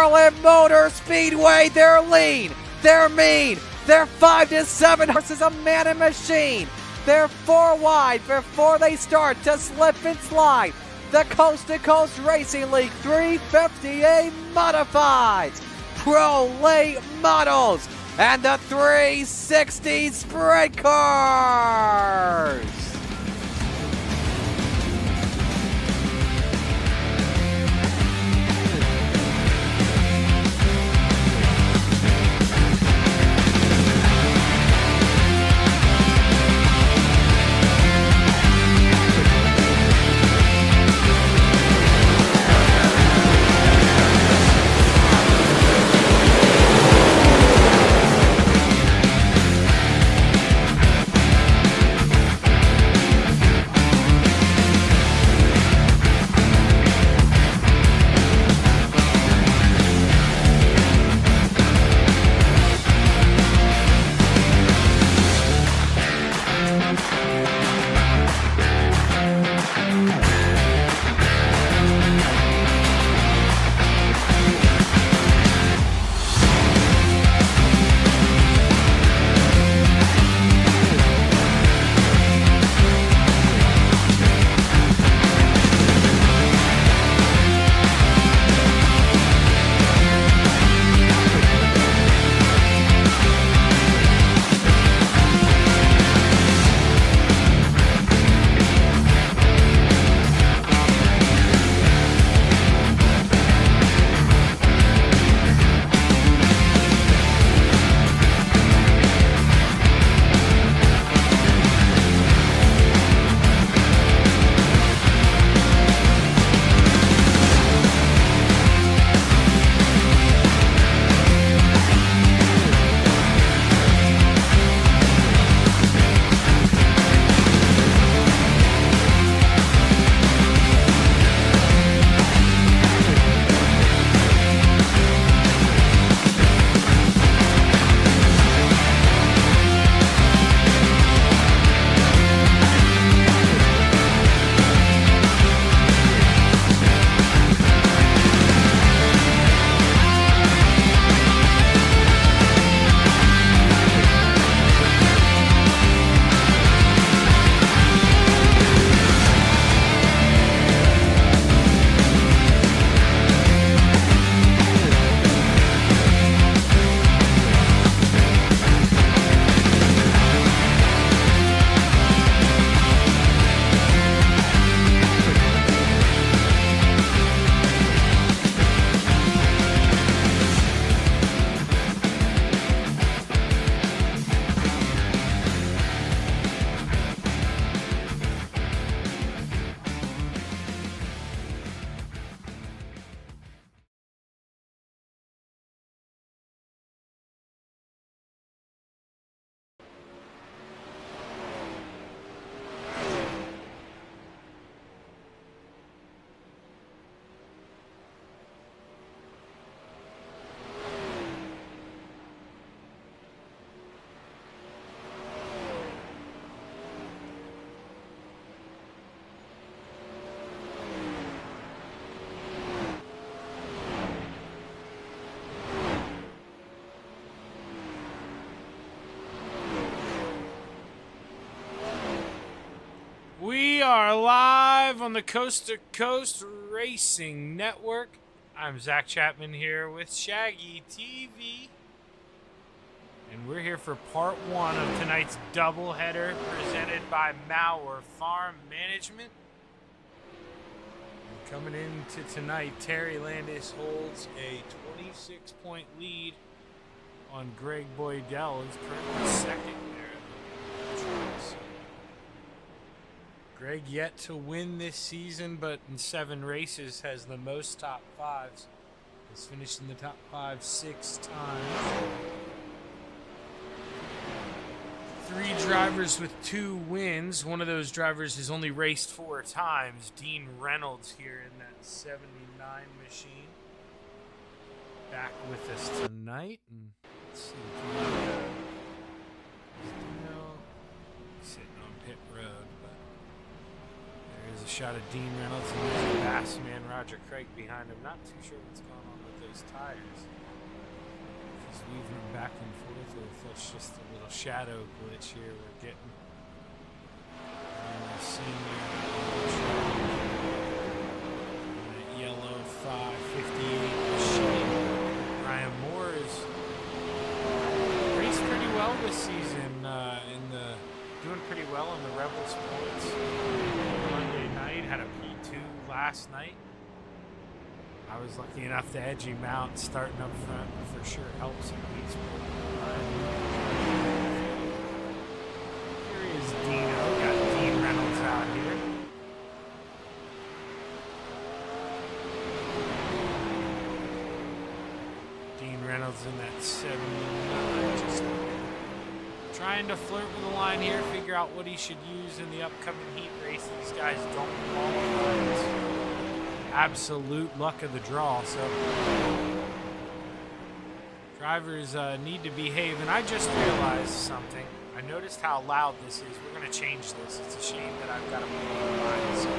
Charlotte Motor Speedway. They're lean, they're mean, they're 5 to 7 horses, a man and machine. They're 4 wide before they start to slip and slide. The Coast to Coast Racing League 350A Modifieds, Pro Late Models, and the 360 Sprint Cars. We are live on the Coast to Coast Racing Network. I'm Zach Chapman here with Shaggy TV. And we're here for part 1 of tonight's doubleheader presented by Mauer Farm Management. And coming into tonight, Terry Landis holds a 26-point lead on Greg Boydell. He's currently second there. Greg yet to win this season, but in 7 races has the most top 5s. Has finished in the top 5 6 times. 3 drivers with 2 wins. One of those drivers has only raced 4 times. Dean Reynolds here in that 79 machine. Back with us tonight. And let's see. Sitting on pit road, but there's a shot of Dean Reynolds and there's the Bass man Roger Craig behind him. Not too sure what's going on with those those tires. Just weaving them back and forth, or if that's just a little shadow glitch here we're getting. And the senior that yellow 558 machine. Brian Moore is raced pretty well this season. Doing pretty well in the Rebel Sports. Monday night, had a P2 last night. I was lucky enough to edge him out. Starting up front for sure helps in these sports. Here is Dino. Got Dean Reynolds out here. Dean Reynolds in that 79. Just trying to flirt with the line here, figure out what he should use in the upcoming heat race. These guys don't qualify. It's absolute luck of the draw. So drivers need to behave. And I just realized something. I noticed how loud this is. We're going to change this. It's a shame that I've got to put it on mine. So,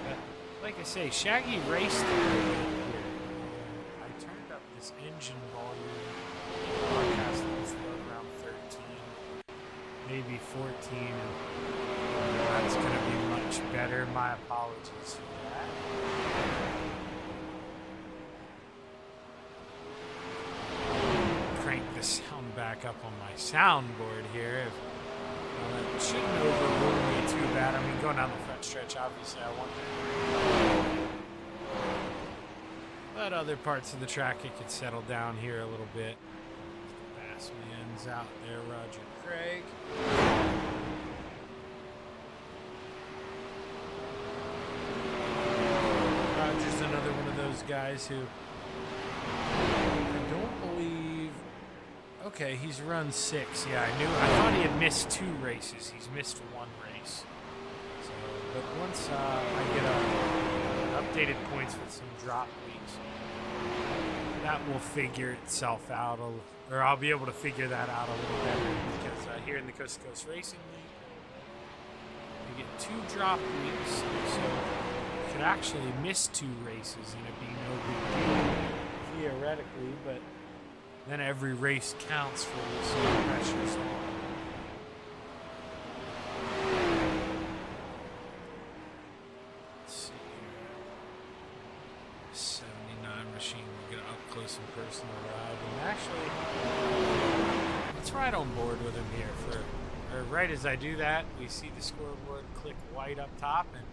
but like I say, Shaggy raced a little bit here. I turned up this engine volume. Broadcast was around 13, maybe 14, and that's going to be much better. My apologies for that. Crank the sound back up on my soundboard here. It shouldn't overrule me too bad. I mean, going down the front stretch, obviously I want that. But other parts of the track, it could settle down here a little bit. Bassman's out there, Roger Craig. Roger's another one of those guys who I don't believe. Okay, he's run 6. Yeah, I thought he had missed 2 races. He's missed 1 race. So, but once I get updated points with some drop weeks, that will figure itself out, or I'll be able to figure that out a little better, because here in the Coast to Coast Racing League, you get 2 drop weeks, so you could actually miss 2 races and it'd be no big deal, theoretically, but then every race counts for you, so the pressure's on. Let's see here. 79 machine, we're going to up close and personal ride, and actually, let's ride on board with him here. Right as I do that, we see the scoreboard click white up top, and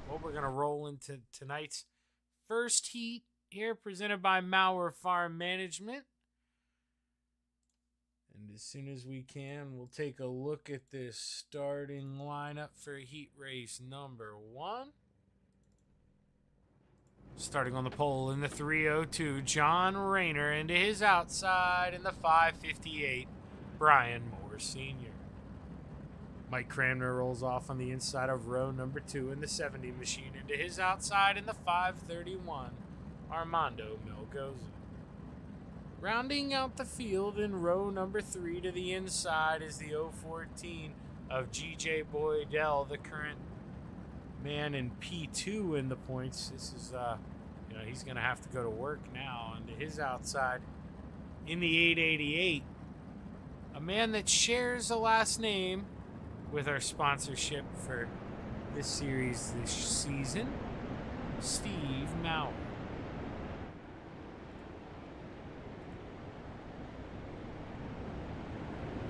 we're going to roll into tonight's first heat here, presented by Mauer Farm Management. And as soon as we can, we'll take a look at this starting lineup for heat race number 1. Starting on the pole in the 302, John Rayner, into his outside in the 558, Brian Moore Sr. Mike Cramner rolls off on the inside of row number 2 in the 70 machine, into his outside in the 531, Armando Melgoza. Rounding out the field in row number 3 to the inside is the 014 of G.J. Boydell, the current man in P2 in the points. This is, he's going to have to go to work now. And to his outside in the 888, a man that shares a last name with our sponsorship for this series this season, Steve Mauer.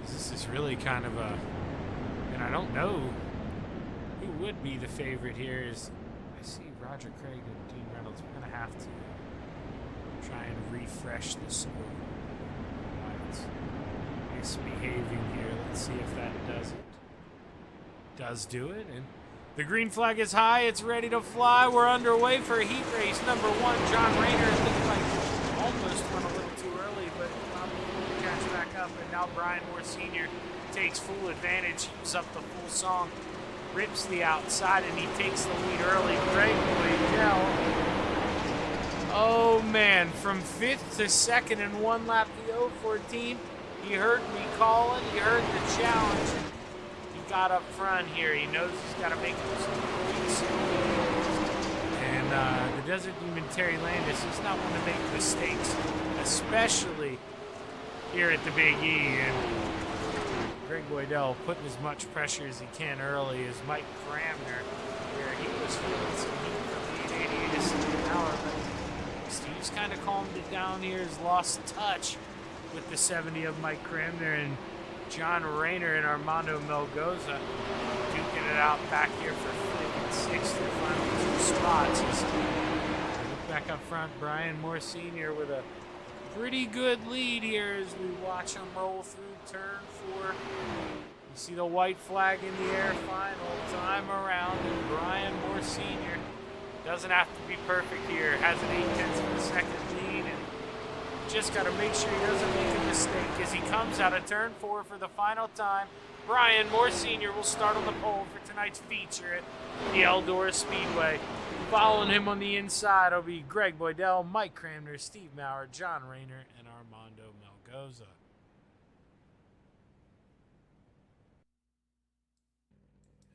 This is really kind of and I don't know who would be the favorite here. Is I see Roger Craig and Dean Reynolds. We're going to have to try and refresh this over. It's misbehaving here. Let's see if that does it. Does do it. And the green flag is high. It's ready to fly. We're underway for heat race number 1. John Rayner looks like almost went a little too early, but probably will catch back up. And now Brian Moore Sr. takes full advantage, heaps up the full song, rips the outside, and he takes the lead early. Greg Boydell. Oh man, from 5th to 2nd in 1 lap, the 014. He heard me calling, he heard the challenge. He got up front here. He knows he's got to make those points. And the Desert Demon Terry Landis is not one to make mistakes, especially here at the Big E. And Greg Boydell putting as much pressure as he can early as Mike Cramner, where he was feeling some heat from the 888 to 60 an hour. But Steve's kind of calmed it down here, has lost touch with the 70 of Mike Cramner, and John Rayner and Armando Melgoza duking it out back here for 5th and 6th, their final 2 spots. As look back up front, Brian Moore Sr. with a pretty good lead here as we watch him roll through turn 4. You see the white flag in the air, final time around, and Brian Moore Sr. doesn't have to be perfect here, has an 0.8 of a second lead, and just got to make sure he doesn't make a mistake as he comes out of turn 4 for the final time. Brian Moore Sr. will start on the pole for tonight's feature at the Eldora Speedway. Following him on the inside will be Greg Boydell, Mike Cramner, Steve Maurer, John Rayner, and Armando Melgoza.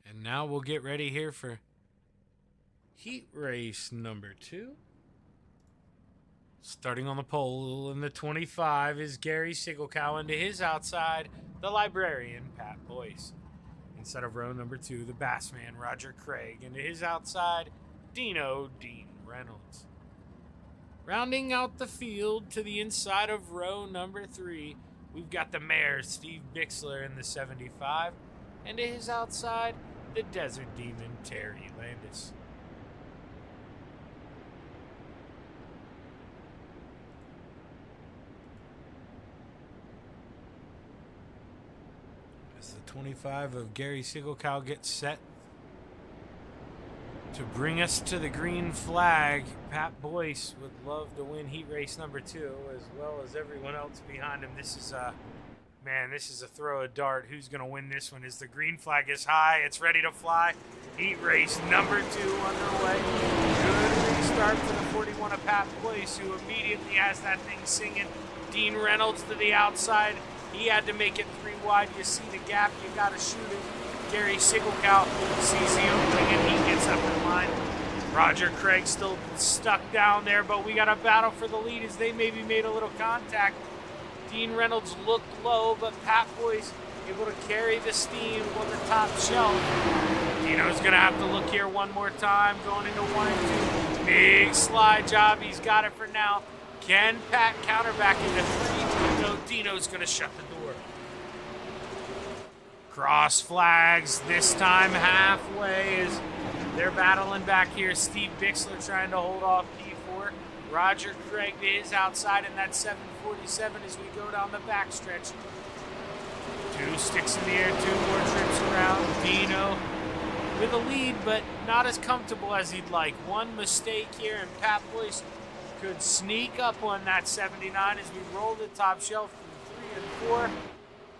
And now we'll get ready here for heat race number 2. Starting on the pole in the 25 is Gary Sigelkow, and to his outside, the librarian, Pat Boyce. Inside of row number 2, the Bassman, Roger Craig, and to his outside, Dean Reynolds. Rounding out the field to the inside of row number 3, we've got the Mayor, Steve Bixler, in the 75, and to his outside, the Desert Demon, Terry Landis. As the 25 of Gary Sigelkow gets set to bring us to the green flag, Pat Boyce would love to win heat race number 2, as well as everyone else behind him. This is a throw a dart. Who's going to win this one? As the green flag is high, it's ready to fly. Heat race number 2 underway. Good restart for the 41 of Pat Boyce, who immediately has that thing singing. Dean Reynolds to the outside. He had to make it 3 wide. You see the gap, you got to shoot it. Gary Sigelkow sees the opening and he gets up in line. Roger Craig still stuck down there, but we got a battle for the lead as they maybe made a little contact. Dean Reynolds looked low, but Pat Boyce able to carry the steam on the top shelf. Dino's going to have to look here one more time, going into 1 and 2. Big slide job. He's got it for now. Can Pat counter back into 3? No, Dino's going to shut the door. Cross flags, this time halfway as they're battling back here. Steve Bixler trying to hold off P4. Roger Craig to his outside in that 747 as we go down the backstretch. 2 sticks in the air, 2 more trips around. Dino with a lead, but not as comfortable as he'd like. One mistake here, and Pat Boyce could sneak up on that 79 as we roll the top shelf from 3 and 4.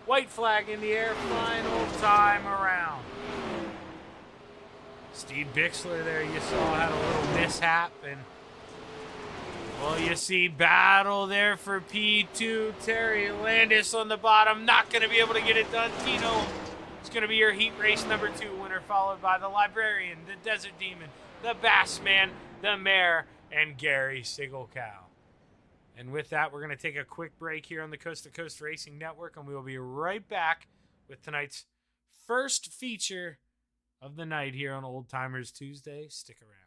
White flag in the air, final time around. Steve Bixler there, you saw, had a little mishap, and well, you see battle there for P2. Terry Landis on the bottom, not going to be able to get it done. Dino is going to be your heat race number 2 winner, followed by the Librarian, the Desert Demon, the Bassman, the Mayor, and Gary Sigelkow. And with that, we're going to take a quick break here on the Coast to Coast Racing Network, and we will be right back with tonight's first feature of the night here on Old Timers Tuesday. Stick around.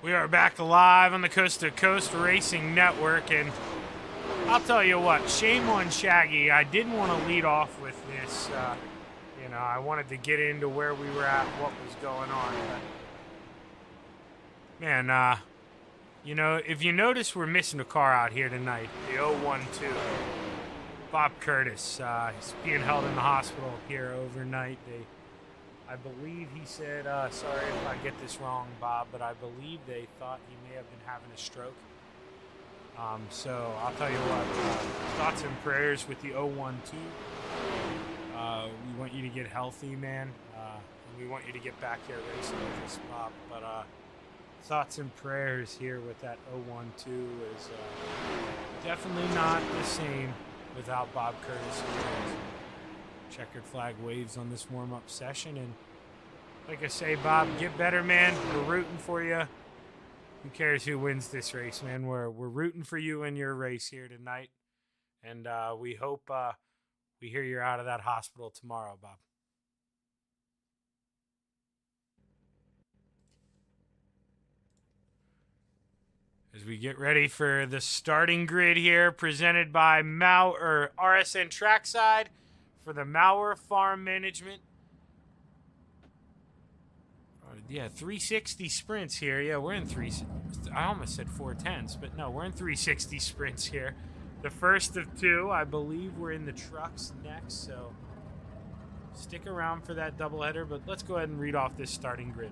We are back live on the Coast to Coast Racing Network, and I'll tell you what, shame on Shaggy. I didn't want to lead off with this. I wanted to get into where we were at, what was going on. But, man, if you notice, we're missing a car out here tonight, the 012. Bob Curtis, he's being held in the hospital here overnight. I believe he said, sorry if I get this wrong, Bob, but I believe they thought he may have been having a stroke. So I'll tell you what, thoughts and prayers with the 012. We want you to get healthy, man. And we want you to get back here racing with us, Bob. But thoughts and prayers here with that 012 is definitely not the same without Bob Curtis. Checkered flag waves on this warm-up session, and like I say, Bob, get better, man. We're rooting for you. Who cares who wins this race, man? We're rooting for you in your race here tonight, and we hope we hear you're out of that hospital tomorrow, Bob. As we get ready for the starting grid here, presented by RSN Trackside for the Mauer Farm Management. Yeah, 360 sprints here. Yeah, we're in I almost said 410s, but no, we're in 360 sprints here. The first of two, I believe we're in the trucks next, so stick around for that doubleheader, but let's go ahead and read off this starting grid.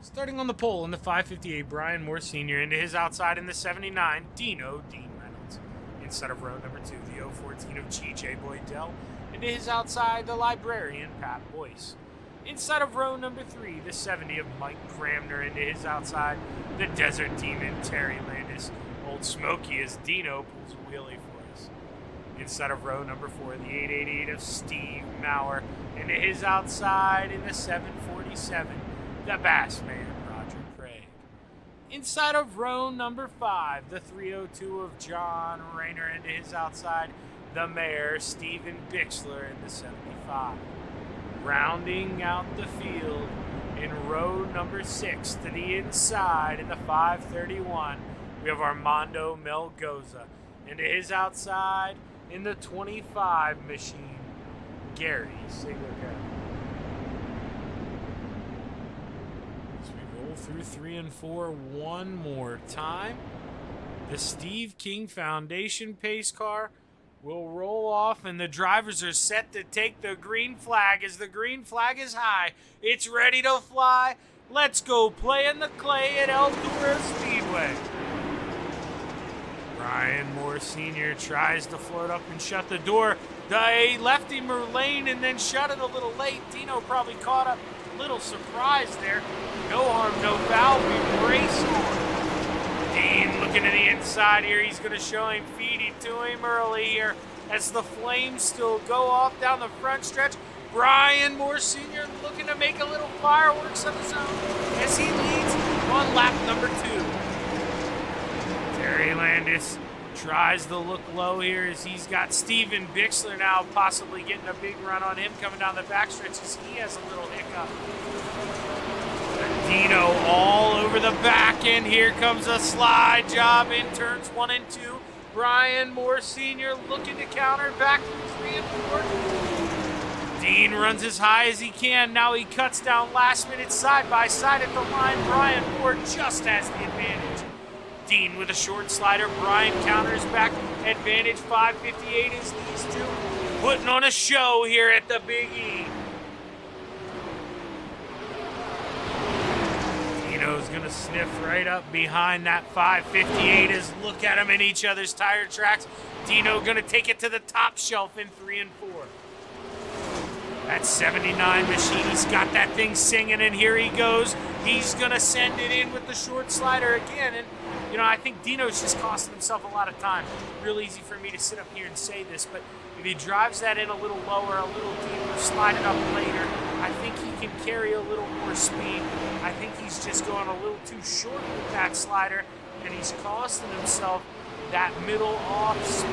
Starting on the pole in the 558, Brian Moore Sr. Into his outside in the 79, Dean Reynolds. Inside of row number 2, the 014 of G.J. Boydell. Into his outside, the librarian, Pat Boyce. Inside of row number 3, the 70 of Mike Cramner. Into his outside, the Desert Demon, Terry Landis. Old Smoky as Dino pulls a wheelie for us. Inside of row number 4, the 888 of Steve Mauer. Into his outside in the 747, the Bassman, Roger Craig. Inside of row number 5, the 302 of John Rayner. Into his outside, the Mayor, Stephen Bixler in the 75. Rounding out the field in row number 6 to the inside in the 531, we have Armando Melgoza. Into his outside in the 25 machine, Gary Sigler. As we roll through 3 and 4 one more time, the Steve King Foundation pace car will roll off, and the drivers are set to take the green flag. As the green flag is high, it's ready to fly. Let's go play in the clay at Eldora Speedway. Brian Moore Sr. tries to float up and shut the door. They left him lane and then shut it a little late. Dino probably caught up. Little surprise there. No harm, no foul. We race on. Dean looking to the inside here. He's going to show him, feed it to him early here as the flames still go off down the front stretch. Brian Moore Sr. looking to make a little fireworks of his own as he leads on lap number 2. Terry Landis tries to look low here as he's got Stephen Bixler now possibly getting a big run on him coming down the backstretch as he has a little hiccup. Dino all over the back end. Here comes a slide job in turns 1 and 2. Brian Moore Sr. looking to counter back from 3 and 4. Dean runs as high as he can. Now he cuts down last minute side by side at the line. Brian Moore just has the advantage. Dean with a short slider. Brian counters back. Advantage 558 is these two putting on a show here at the Big E. Dino's going to sniff right up behind that 558 as look at them in each other's tire tracks. Dino going to take it to the top shelf in 3 and 4. That 79 machine, he's got that thing singing, and here he goes. He's going to send it in with the short slider again, and I think Dino's just costing himself a lot of time. Real easy for me to sit up here and say this, but if he drives that in a little lower, a little deeper, slide it up later, I think he can carry a little more speed. I think he's just going a little too short with that slider, and he's costing himself that middle off speed.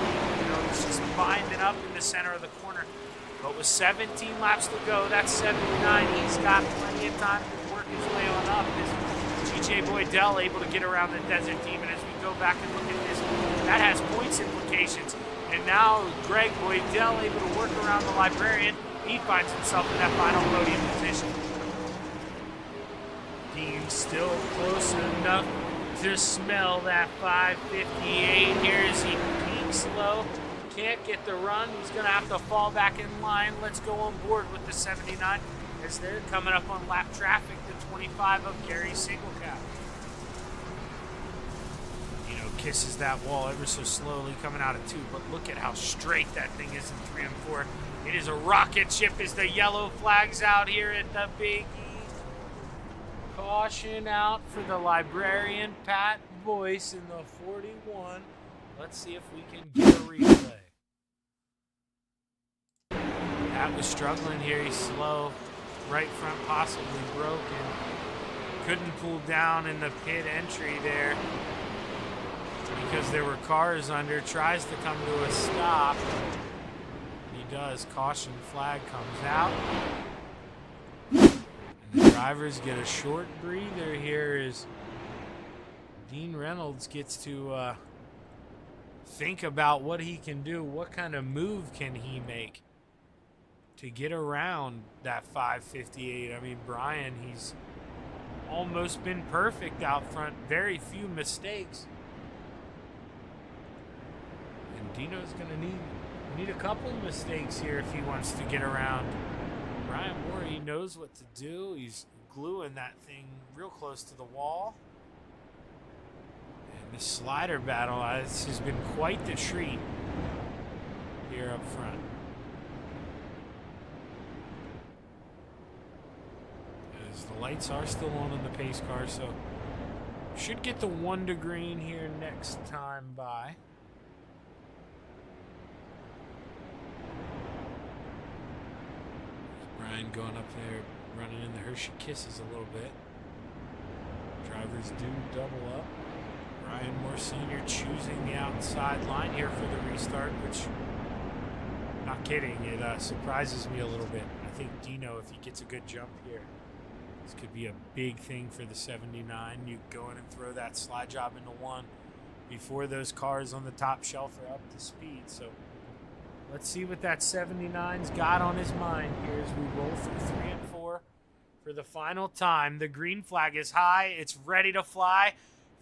He's just binding up in the center of the corner. But with 17 laps to go, that's 79. He's got plenty of time to work his way on up. As TJ Boydell able to get around the Desert Demon. As we go back and look at this, that has points implications. And now Greg Boydell able to work around the Librarian. He finds himself in that final podium position. Dean still close enough to smell that 558 here as he peaks low. Can't get the run. He's going to have to fall back in line. Let's go on board with the 79 as they're coming up on lap traffic, the 25 of Gary Singlecap. Kisses that wall ever so slowly coming out of 2, but look at how straight that thing is in 3 and 4. It is a rocket ship as the yellow flags out here at the Big E. Caution out for the Librarian, Pat Boyce in the 41. Let's see if we can get a replay. Pat was struggling here. He's slow. Right front possibly broken. Couldn't pull down in the pit entry there because there were cars under. Tries to come to a stop. He does. Caution flag comes out. And the drivers get a short breather here as Dean Reynolds gets to think about what he can do. What kind of move can he make to get around that 558? I mean, Brian, he's almost been perfect out front. Very few mistakes. And Dino's going to need a couple mistakes here if he wants to get around. Brian Moore, he knows what to do. He's gluing that thing real close to the wall. And the slider battle, this has been quite the treat here up front. As the lights are still on in the pace car, so should get the 1 to green here next time by. Brian going up there, running in the Hershey Kisses a little bit. Drivers do double up. Brian Moore Sr. choosing the outside line here for the restart, which, not kidding, it surprises me a little bit. I think Dino, if he gets a good jump here, this could be a big thing for the 79. You go in and throw that slide job into 1 before those cars on the top shelf are up to speed. So let's see what that 79's got on his mind here as we roll through 3 and 4 for the final time. The green flag is high. It's ready to fly.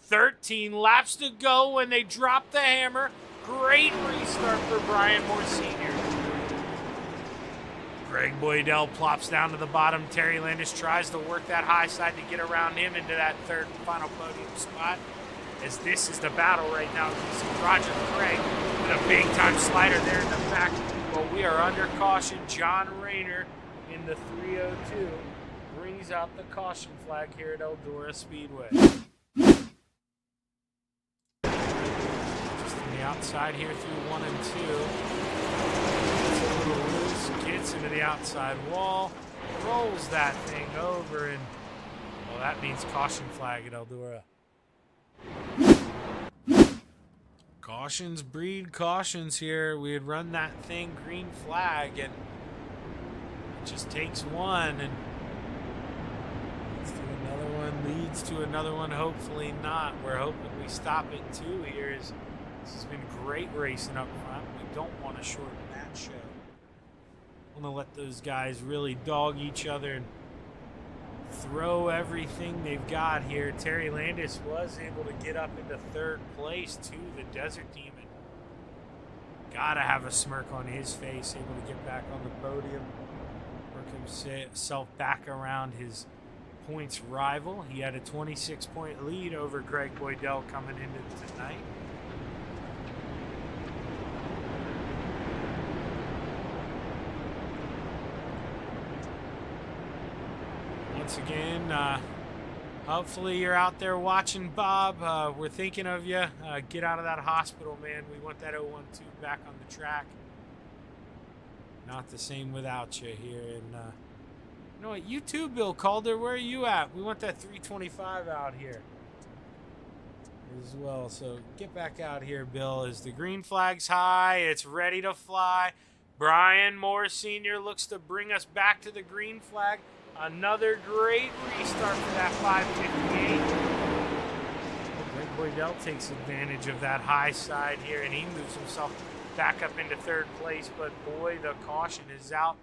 13 laps to go when they drop the hammer. Great restart for Brian Moore Sr. Greg Boydell plops down to the bottom. Terry Landis tries to work that high side to get around him into that third and final podium spot. As this is the battle right now. You see Roger Craig with a big-time slider there in the back. But we are under caution. John Rayner in the 302 brings out the caution flag here at Eldora Speedway. Just on the outside here through 1 and 2. It's a little loose. Gets into the outside wall. Rolls that thing over. And, well, that means caution flag at Eldora. Cautions breed cautions here. We had run that thing green flag, and it just takes one and leads to another one. Hopefully not. We're hoping we stop it too here. This has been great racing up front. We don't want to shorten that show. Want to let those guys really dog each other and throw everything they've got here. Terry Landis was able to get up into 3rd place to the Desert Demon. Gotta have a smirk on his face, able to get back on the podium, work himself back around his points rival. He had a 26-point lead over Greg Boydell coming into tonight. Once again, hopefully you're out there watching, Bob. We're thinking of you. Get out of that hospital, man. We want that 012 back on the track. Not the same without you here. And you know what? You too, Bill Calder. Where are you at? We want that 325 out here as well. So get back out here, Bill. As the green flag's high, it's ready to fly. Brian Moore Sr. looks to bring us back to the green flag. Another great restart for that 558. Boydell takes advantage of that high side here, and he moves himself back up into third place. But boy, the caution is out.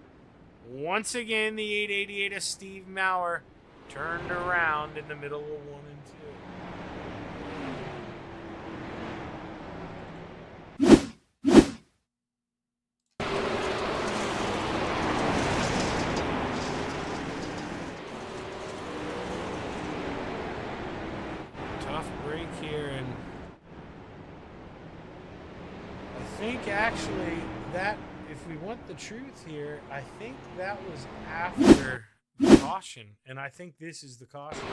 Once again, the 888 of Steve Maurer turned around in the middle of 1 and 2. Tough break here, and I think actually that, if we want the truth here, I think that was after the caution, and I think this is the caution.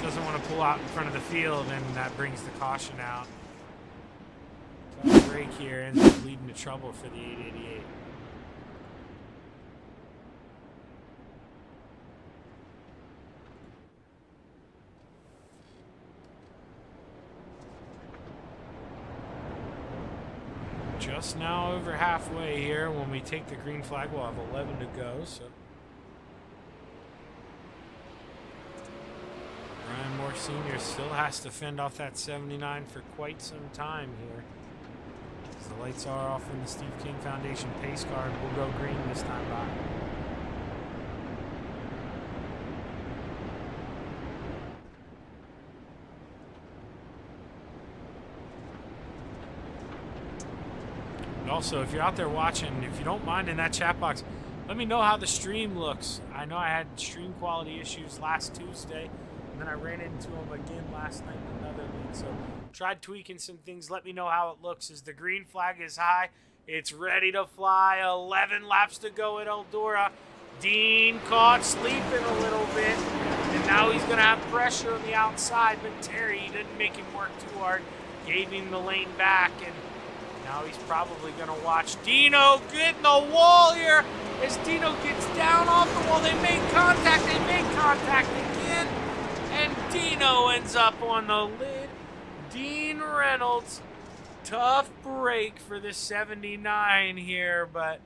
Doesn't want to pull out in front of the field, and that brings the caution out. Tough break here, ends up leading to trouble for the 888. Just now over halfway here. When we take the green flag, we'll have 11 to go. So Brian Moore Sr. still has to fend off that 79 for quite some time here. As the lights are off in the Steve King Foundation pace car, and we'll go green this time by. Also, if you're out there watching, if you don't mind in that chat box, let me know how the stream looks. I know I had stream quality issues last Tuesday, and then I ran into them again last night in another league. So tried tweaking some things. Let me know how it looks as the green flag is high. It's ready to fly. 11 laps to go at Eldora. Dean caught sleeping a little bit, and now he's going to have pressure on the outside, but Terry didn't make him work too hard. Gave him the lane back, and now he's probably going to watch Dino get in the wall here. As Dino gets down off the wall, they make contact. They make contact again. And Dino ends up on the lid. Dean Reynolds, tough break for the 79 here, but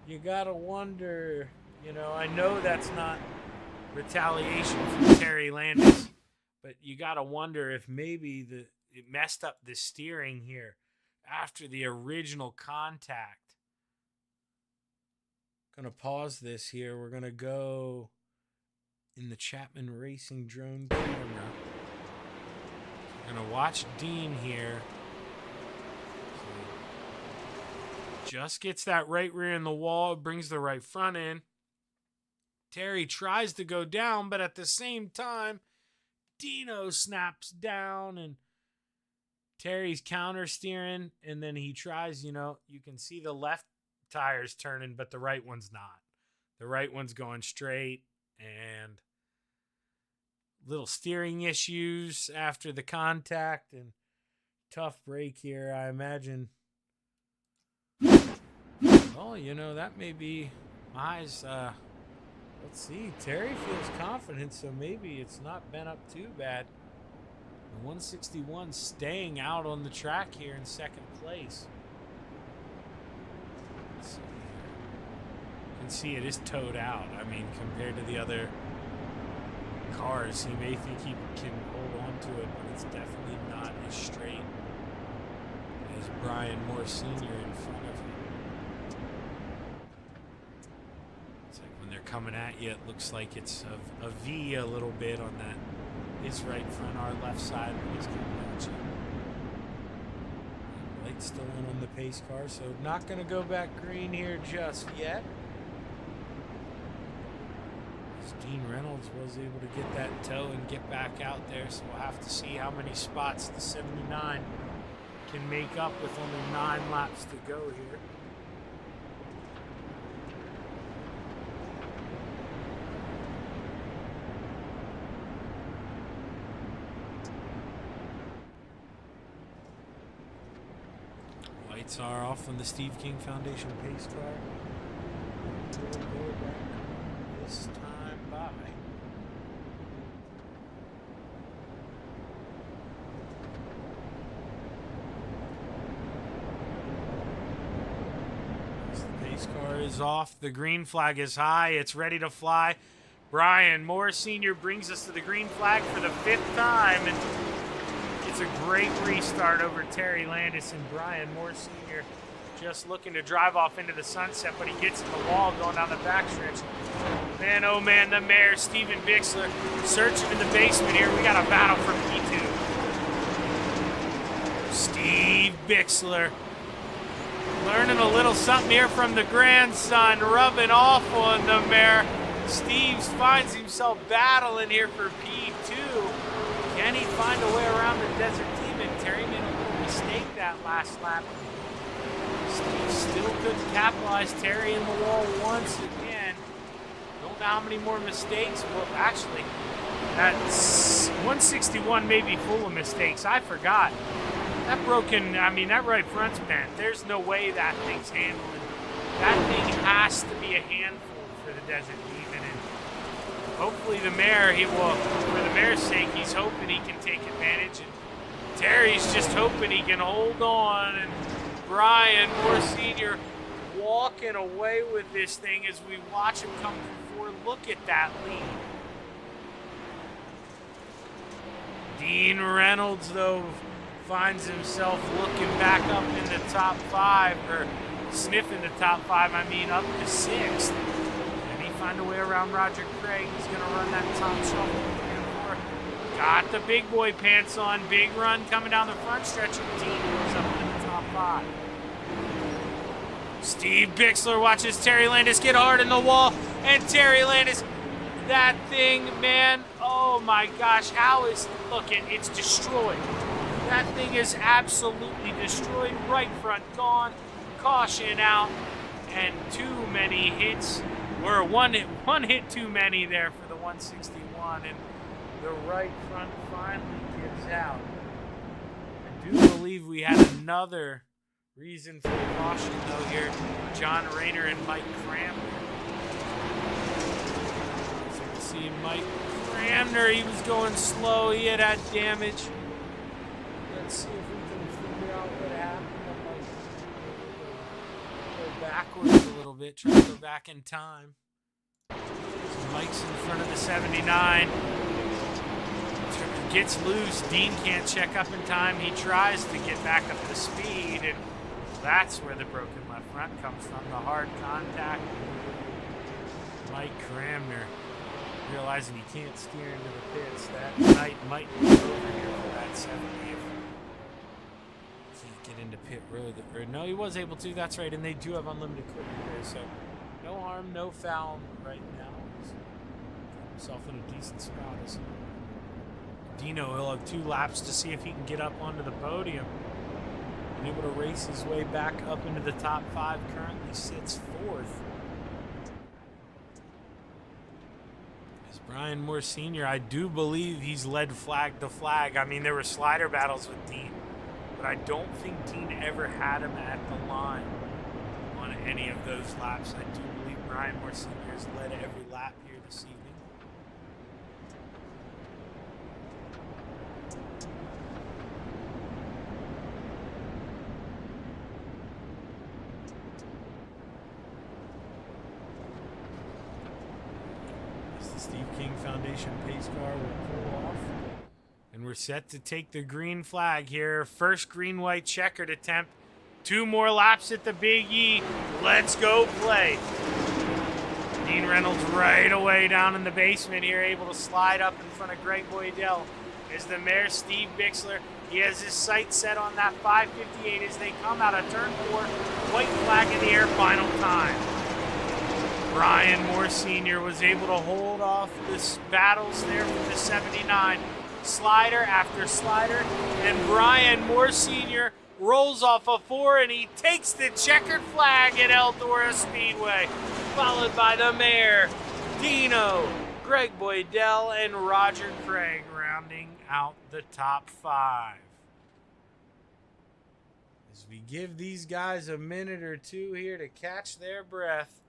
you got to wonder, you know, I know that's not retaliation from Terry Landis, but you got to wonder if maybe it messed up the steering here after the original contact. Gonna pause this here. We're gonna go in the Chapman Racing drone camera. We're gonna watch Dean here. So just gets that right rear in the wall, brings the right front in. Terry tries to go down, but at the same time, Dino snaps down, and Terry's counter steering, and then he tries, you know, you can see the left tire's turning, but the right one's not. The right one's going straight, and little steering issues after the contact, and tough break here, I imagine. Well, you know, that may be Mize. Let's see. Terry feels confident, so maybe it's not been up too bad. 161 staying out on the track here in second place. Let's see. You can see it is towed out. I mean, compared to the other cars, he may think he can hold on to it, but it's definitely not as straight as Brian Moore Sr. in front of him. It's like when they're coming at you, it looks like it's a V a little bit on that. His right front, our left side when he's coming at you. Light's still on the pace car, so not going to go back green here just yet. As Dean Reynolds was able to get that tow and get back out there, so we'll have to see how many spots the 79 can make up with only 9 laps to go here. Lights are off on the Steve King Foundation pace car. We'll go back this time by. As the pace car is off, the green flag is high. It's ready to fly. Brian Moore Sr. brings us to the green flag for the 5th time, and it's a great restart over Terry Landis. And Brian Moore Sr. just looking to drive off into the sunset, but he gets in the wall going down the backstretch. Man, oh man, the mare, Steven Bixler, searching in the basement here. We got a battle for P2. Steve Bixler learning a little something here from the grandson, rubbing off on the mare. Steve finds himself battling here for P2. Can he find a way around the Desert Demon? Terry made a little mistake that last lap. Steve still couldn't capitalize. Terry in the wall once again. Don't know how many more mistakes. Well, actually, that's 161 may be full of mistakes. I forgot. That that right front's bent. There's no way that thing's handling. That thing has to be a handful for the Desert Demon. And hopefully the mare, for the mare's sake, he's hoping he can take advantage. And Terry's just hoping he can hold on. And Brian Moore Sr. walking away with this thing as we watch him come forward. Look at that lead. Dean Reynolds, though, finds himself looking back up in the top 5, or sniffing the top 5, up to 6th. Can he find a way around Roger Craig? He's going to run that top shuffle. Got the big boy pants on. Big run coming down the front stretch. And Dean goes up in the top 5. Steve Bixler watches Terry Landis get hard in the wall. And Terry Landis, that thing, man, oh my gosh, it's destroyed. That thing is absolutely destroyed. Right front gone. Caution out. And too many hits. Or one hit too many there for the 161. And the right front finally gives out. I do believe we had another reason for the caution, though, here. John Rayner and Mike Cramner. So you can see Mike Cramner, he was going slow. He had damage. Let's see if we can figure out what happened. Go backwards a little bit, try to go back in time. So Mike's in front of the 79. Gets loose. Dean can't check up in time. He tries to get back up to speed, and that's where the broken left front comes from. The hard contact. Mike Cramner realizing he can't steer into the pits. That night might be over here for that 70. Get into pit road. Or no, he was able to. That's right, and they do have unlimited equipment there, so no harm, no foul right now. He's got himself in a decent spot. Dino, he'll have 2 laps to see if he can get up onto the podium. And able to race his way back up into the top 5. Currently sits 4th. As Brian Moore Sr., I do believe he's led flag to flag. There were slider battles with Dean, but I don't think Dean ever had him at the line on any of those laps. I do believe Brian Moore Sr. has led every lap here this evening. As the Steve King Foundation pace car will pull off. And we're set to take the green flag here. First green-white checkered attempt. 2 more laps at the Big E. Let's go play. Dean Reynolds right away down in the basement here, able to slide up in front of Greg Boydell. Is the mare Steve Bixler. He has his sights set on that 558 as they come out of turn 4. White flag in the air, final time. Brian Moore Sr. was able to hold off this battles there for the 79. Slider after slider, and Brian Moore Sr. rolls off a 4, and he takes the checkered flag at Eldora Speedway, followed by the mare, Dino, Greg Boydell, and Roger Craig rounding out the top 5. As we give these guys a minute or 2 here to catch their breath.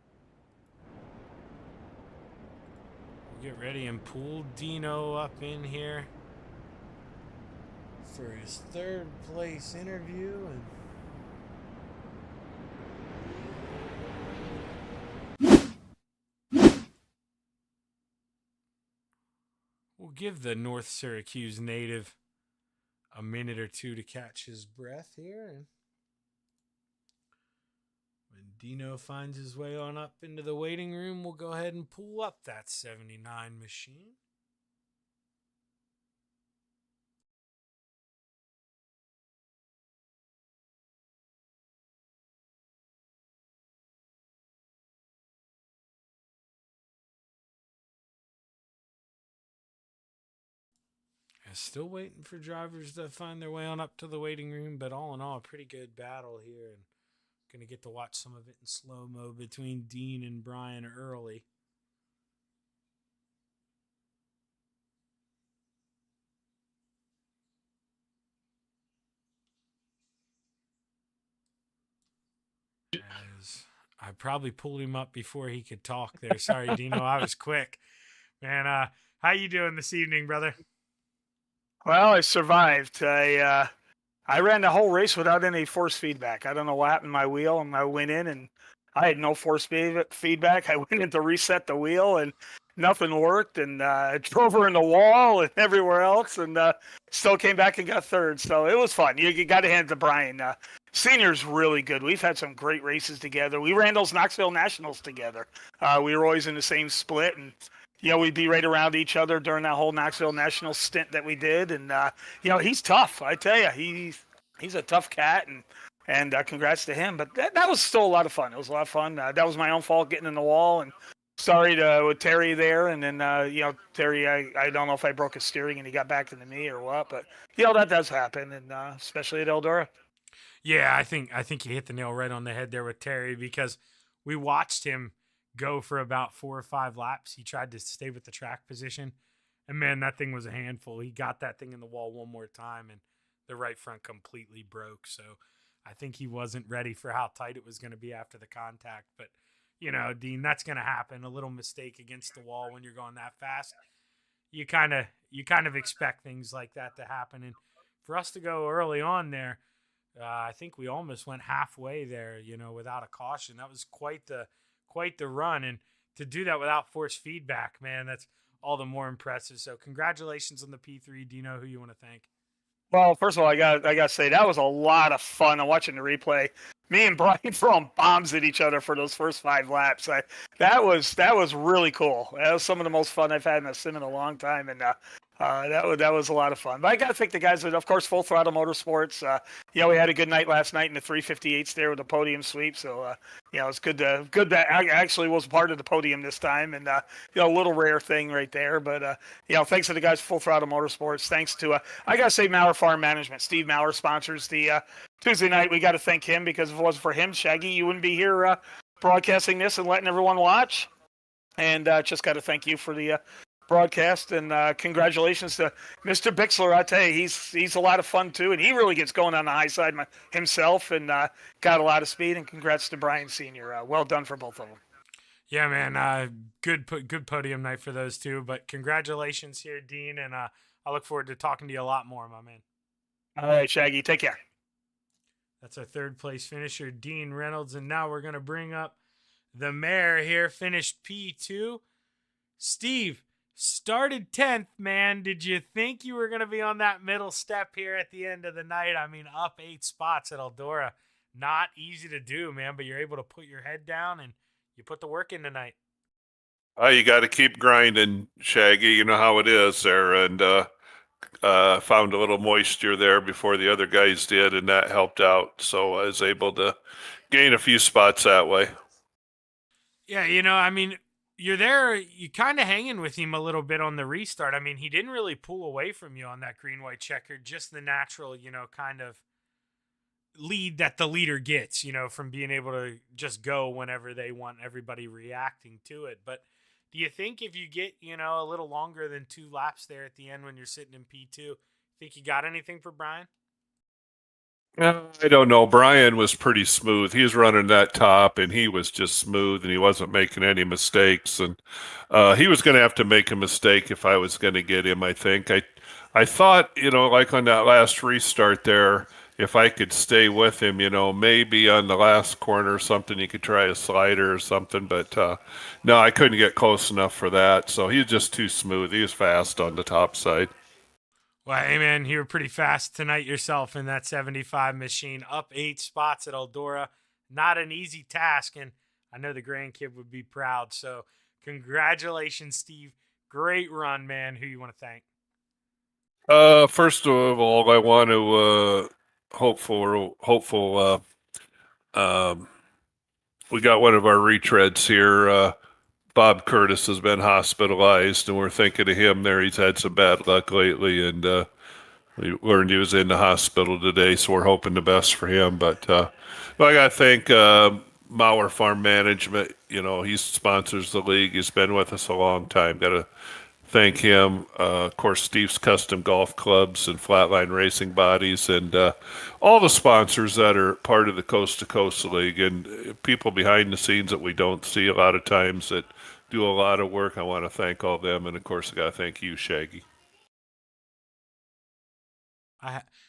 We'll get ready and pull Dino up in here for his 3rd place interview. And We'll give the North Syracuse native a minute or two to catch his breath here. And when Dino finds his way on up into the waiting room, we'll go ahead and pull up that 79 machine. Still waiting for drivers to find their way on up to the waiting room, but all in all, a pretty good battle here, and going to get to watch some of it in slow-mo between Dean and Brian early. As I probably pulled him up before he could talk there. Sorry, Dino, I was quick. Man, how you doing this evening, brother? Well, I survived. I ran the whole race without any force feedback. I don't know what happened to my wheel, and I went in and I had no force feedback. I went in to reset the wheel, and nothing worked, and I drove her in the wall and everywhere else, and still came back and got third. So it was fun. You got to hand it to Brian. Senior's really good. We've had some great races together. We ran those Knoxville Nationals together. We were always in the same split, and we'd be right around each other during that whole Knoxville National stint that we did. And, he's tough. I tell you, he's a tough cat, and congrats to him. But that was still a lot of fun. It was a lot of fun. That was my own fault getting in the wall, and sorry with Terry there. And then, Terry, I don't know if I broke his steering and he got back into me or what, but, that does happen, and especially at Eldora. Yeah, I think you hit the nail right on the head there with Terry, because we watched him go for about 4 or 5 laps. He tried to stay with the track position, and man, that thing was a handful. He got that thing in the wall one more time, and the right front completely broke. So I think he wasn't ready for how tight it was going to be after the contact. But Dean, that's going to happen. A little mistake against the wall when you're going that fast, you kind of expect things like that to happen. And for us to go early on there, I think we almost went halfway there, without a caution. That was quite the run, and to do that without force feedback, man, that's all the more impressive. So congratulations on the P3. Dino, who you want to thank? Well, first of all, I got to say that was a lot of fun. I'm watching the replay. Me and Brian throwing bombs at each other for those first 5 laps. That was really cool. That was some of the most fun I've had in a sim in a long time, and that was a lot of fun. But I got to thank the guys at, of course, Full Throttle Motorsports. We had a good night last night in the 358s there with the podium sweep. So, it's good that I actually was part of the podium this time, and a little rare thing right there. But thanks to the guys at Full Throttle Motorsports. Thanks to I got to say Maurer Farm Management. Steve Maurer sponsors the Tuesday night. We got to thank him, because if it wasn't for him, Shaggy, you wouldn't be here broadcasting this and letting everyone watch. And just got to thank you for the broadcast, and congratulations to Mr. Bixler. I tell you, he's a lot of fun too, and he really gets going on the high side himself, and got a lot of speed. And congrats to Brian Sr. Well done for both of them. Yeah, man. Good podium night for those two. But congratulations here, Dean, and I look forward to talking to you a lot more, my man. All right, Shaggy, take care. That's our 3rd place finisher, Dean Reynolds, and now we're gonna bring up the mayor here, finished P2. Steve, started 10th, man. Did you think you were going to be on that middle step here at the end of the night? I mean, up 8 spots at Eldora. Not easy to do, man, but you're able to put your head down and you put the work in tonight. You got to keep grinding, Shaggy. You know how it is there. And found a little moisture there before the other guys did, and that helped out. So I was able to gain a few spots that way. Yeah, you're there, you kind of hanging with him a little bit on the restart. I mean, he didn't really pull away from you on that green-white checker, just the natural, kind of lead that the leader gets, from being able to just go whenever they want everybody reacting to it. But do you think if you get, a little longer than 2 laps there at the end when you're sitting in P2, think you got anything for Brian? I don't know. Brian was pretty smooth. He was running that top, and he was just smooth, and he wasn't making any mistakes. And he was going to have to make a mistake if I was going to get him, I think. I thought, like on that last restart there, if I could stay with him, maybe on the last corner or something, he could try a slider or something. But no, I couldn't get close enough for that. So he was just too smooth. He was fast on the top side. Well, hey, man, you were pretty fast tonight yourself in that 75 machine, up 8 spots at Eldora. Not an easy task, and I know the grandkid would be proud. So congratulations, Steve. Great run, man. Who you want to thank? First of all, I want to hopeful. We got one of our retreads here. Bob Curtis has been hospitalized, and we're thinking of him there. He's had some bad luck lately, and we learned he was in the hospital today, so we're hoping the best for him. But I got to thank Mauer Farm Management. He sponsors the league. He's been with us a long time. Got to thank him. Of course, Steve's Custom Golf Clubs and Flatline Racing Bodies, and all the sponsors that are part of the Coast to Coast League, and people behind the scenes that we don't see a lot of times that do a lot of work. I want to thank all them, and of course, I got to thank you, Shaggy.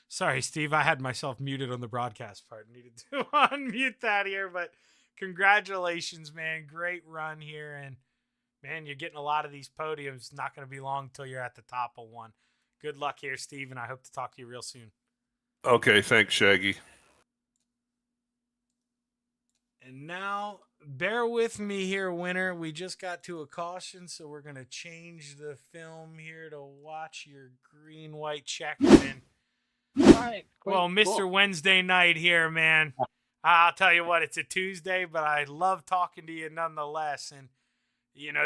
Sorry, Steve, I had myself muted on the broadcast part. Needed to unmute that here, but congratulations, man. Great run here, and man, you're getting a lot of these podiums. Not going to be long till you're at the top of one. Good luck here, Steve, and I hope to talk to you real soon. Okay, thanks, Shaggy. And now, bear with me here, winner. We just got to a caution, so we're going to change the film here to watch your green-white check. All right. Well, Mr. Wednesday night here, man. I'll tell you what, it's a Tuesday, but I love talking to you nonetheless. And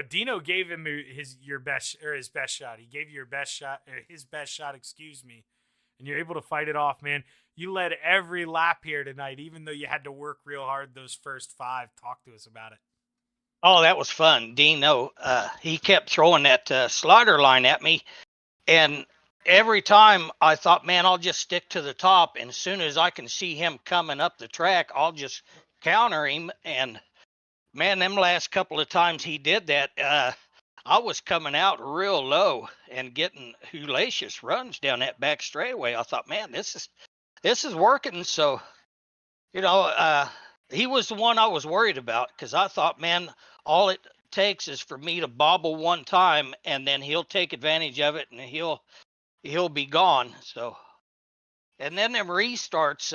Dino gave him his best shot. He gave you your best shot, his best shot, excuse me. And you're able to fight it off, man. You led every lap here tonight, even though you had to work real hard those first 5. Talk to us about it. Oh, that was fun. Dino, he kept throwing that slider line at me. And every time I thought, man, I'll just stick to the top. And as soon as I can see him coming up the track, I'll just counter him. And man, them last couple of times he did that, I was coming out real low and getting hellacious runs down that back straightaway. I thought, man, this is working. So, he was the one I was worried about, because I thought, man, all it takes is for me to bobble one time, and then he'll take advantage of it, and he'll be gone. So, and then them restarts,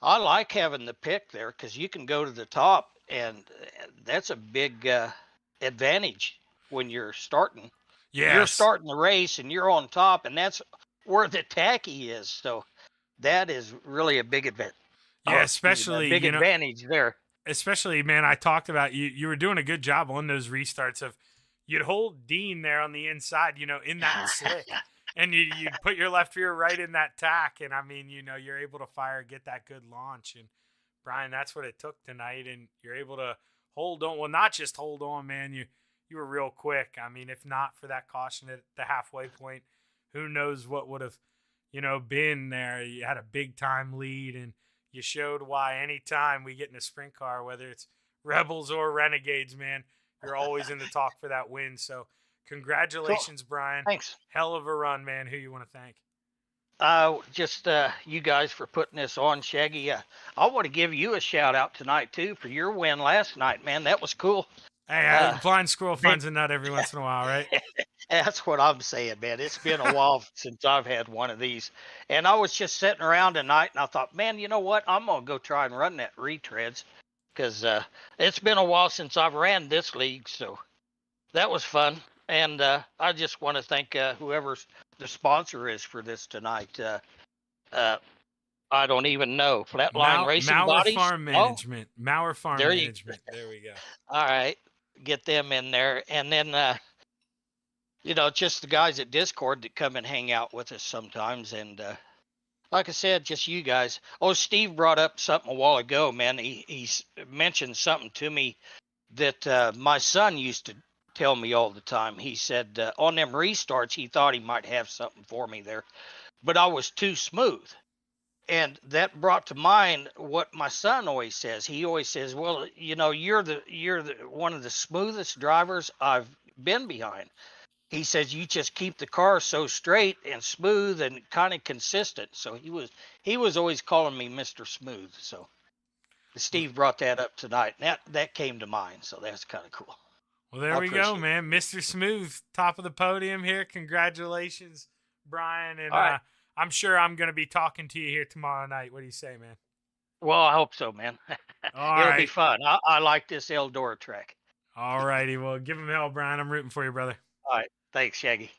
I like having the pick there, because you can go to the top, and that's a big advantage when you're starting. Yes. You're starting the race, and you're on top, and that's where the tacky is. So that is really a big advantage. Yeah, especially a big advantage there. Especially, man, I talked about you were doing a good job on those restarts of you'd hold Dean there on the inside, in that slick. And you put your left rear right in that tack, and I mean, you're able to get that good launch. And Brian, that's what it took tonight, and you're able to hold on. Well, not just hold on, man. You were real quick. I mean, if not for that caution at the halfway point, who knows what would have, been there. You had a big time lead, and you showed why anytime we get in a sprint car, whether it's Rebels or Renegades, man, you're always in the talk for that win. So congratulations, cool. Brian. Thanks. Hell of a run, man. Who you want to thank? Just you guys for putting this on, Shaggy. I want to give you a shout out tonight too for your win last night, man. That was cool. Hey, blind squirrel finds a nut every once in a while, right? That's what I'm saying, man. It's been a while since I've had one of these. And I was just sitting around tonight, and I thought, man, you know what? I'm going to go try and run that retreads, because it's been a while since I've ran this league. So that was fun. And I just want to thank whoever the sponsor is for this tonight. I don't even know. Flatline Racing Bodies? Farm Management. Oh, Mauer Farm Management. There we go. All right. Get them in there. And then, just the guys at Discord that come and hang out with us sometimes. And like I said, just you guys. Oh, Steve brought up something a while ago, man. He mentioned something to me that my son used to tell me all the time. He said on them restarts, he thought he might have something for me there, but I was too smooth. And that brought to mind what my son always says. He always says, well, you're the one of the smoothest drivers I've been behind. he says you just keep the car so straight and smooth and kind of consistent. So he was always calling me Mr. Smooth. So Steve brought that up tonight. That came to mind. So that's kind of cool. Well, there we go, man. Mr. Smooth, top of the podium here. Congratulations, Brian. And right. I'm sure I'm going to be talking to you here tomorrow night. What do you say, man? Well, I hope so, man. It'll be fun. I like this Eldora track. All righty. Well, give him hell, Brian. I'm rooting for you, brother. All right. Thanks, Shaggy.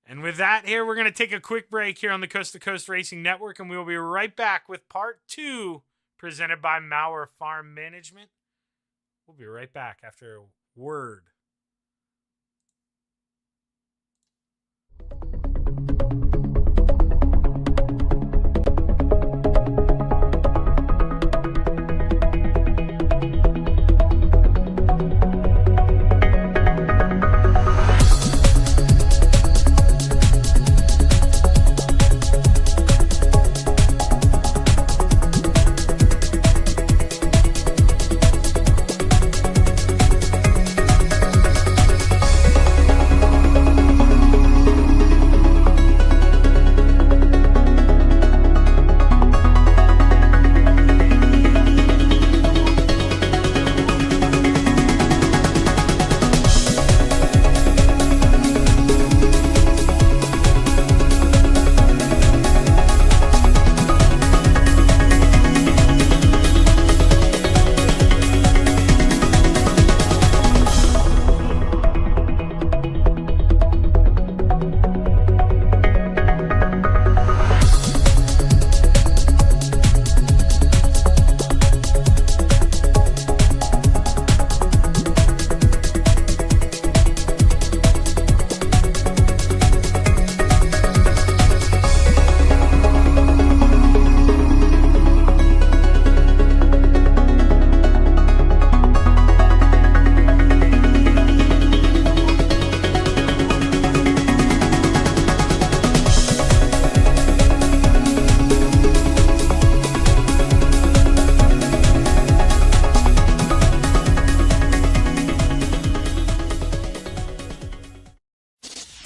And with that here, we're going to take a quick break here on the Coast to Coast Racing Network, and we will be right back with part 2 presented by Mauer Farm Management. We'll be right back after a word.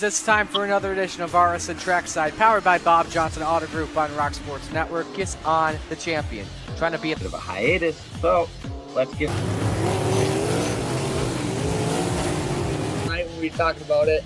It's time for another edition of RSN Trackside, powered by Bob Johnson Auto Group on Rock Sports Network. Kiss on the champion. Trying to be a bit of a hiatus, so let's get. Right when we talked about it.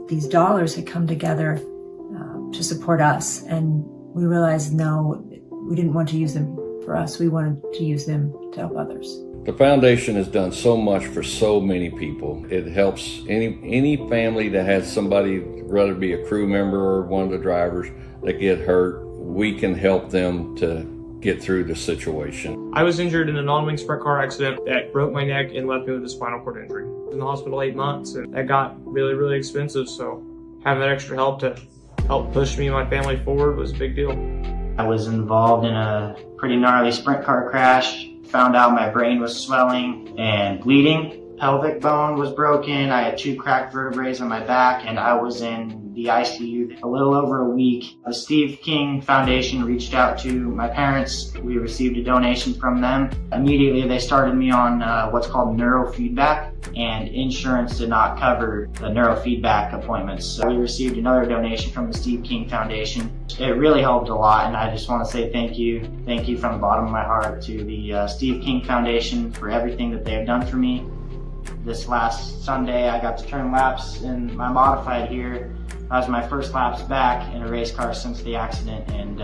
These dollars had come together to support us, and we realized no, we didn't want to use them for us. We wanted to use them to help others. The foundation has done so much for so many people. It helps any family that has somebody, whether it be a crew member or one of the drivers, that get hurt. We can help them to get through the situation. I was injured in a non-wing sprint car accident that broke my neck and left me with a spinal cord injury. I was in the hospital 8 months, and that got really, really expensive. So having that extra help to helped push me and my family forward was a big deal. I was involved in a pretty gnarly sprint car crash. Found out my brain was swelling and bleeding. Pelvic bone was broken. I had 2 cracked vertebrae on my back, and I was in the ICU a little over a week. The Steve King Foundation reached out to my parents. We received a donation from them. Immediately, they started me on what's called neurofeedback, and insurance did not cover the neurofeedback appointments. So we received another donation from the Steve King Foundation. It really helped a lot, and I just want to say thank you. Thank you from the bottom of my heart to the Steve King Foundation for everything that they have done for me. This last Sunday, I got to turn laps in my modified here. That was my first laps back in a race car since the accident, and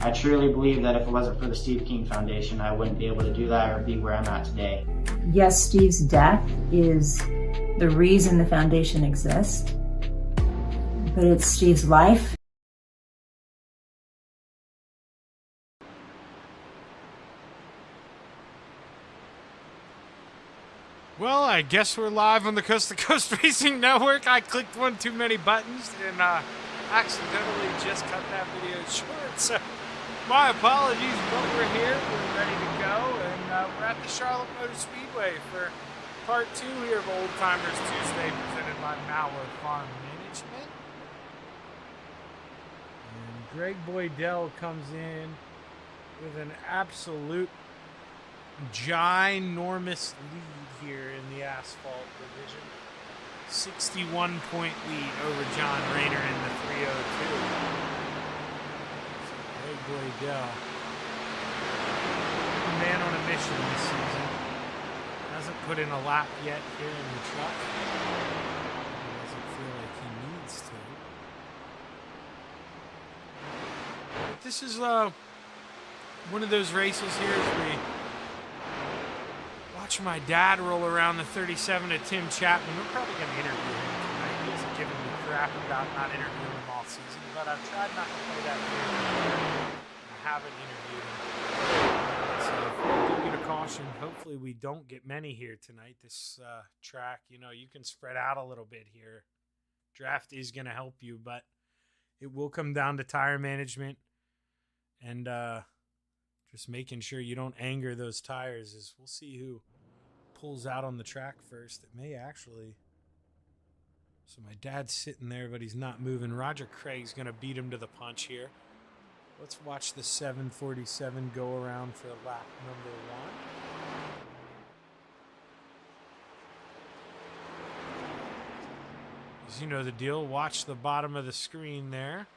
I truly believe that if it wasn't for the Steve King Foundation, I wouldn't be able to do that or be where I'm at today. Yes, Steve's death is the reason the foundation exists, but it's Steve's life. Well, I guess we're live on the Coast to Coast Racing Network. I clicked one too many buttons and accidentally just cut that video short. So my apologies, but we're here. We're ready to go. And we're at the Charlotte Motor Speedway for part 2 here of Old Timers Tuesday, presented by Mauer Farm Management. And Greg Boydell comes in with an absolute ginormous lead here in the asphalt division. 61-point lead over John Rayner in the 302. Greg Boydell, a man on a mission this season. Hasn't put in a lap yet here in the truck. He doesn't feel like he needs to. But this is one of those races here as we watch my dad roll around the 37 of Tim Chapman. We're probably going to interview him tonight. He hasn't given me crap about not interviewing him all season, but I've tried not to play that game. I haven't interviewed him. So if we do get a caution, hopefully we don't get many here tonight. This track, you know, you can spread out a little bit here. Draft is going to help you, but it will come down to tire management and just making sure you don't anger those tires. As we'll see who pulls out on the track first. It may actually. So my dad's sitting there, but he's not moving. Roger Craig's going to beat him to the punch here. Let's watch the 747 go around for lap number 1. As you know the deal, watch the bottom of the screen there.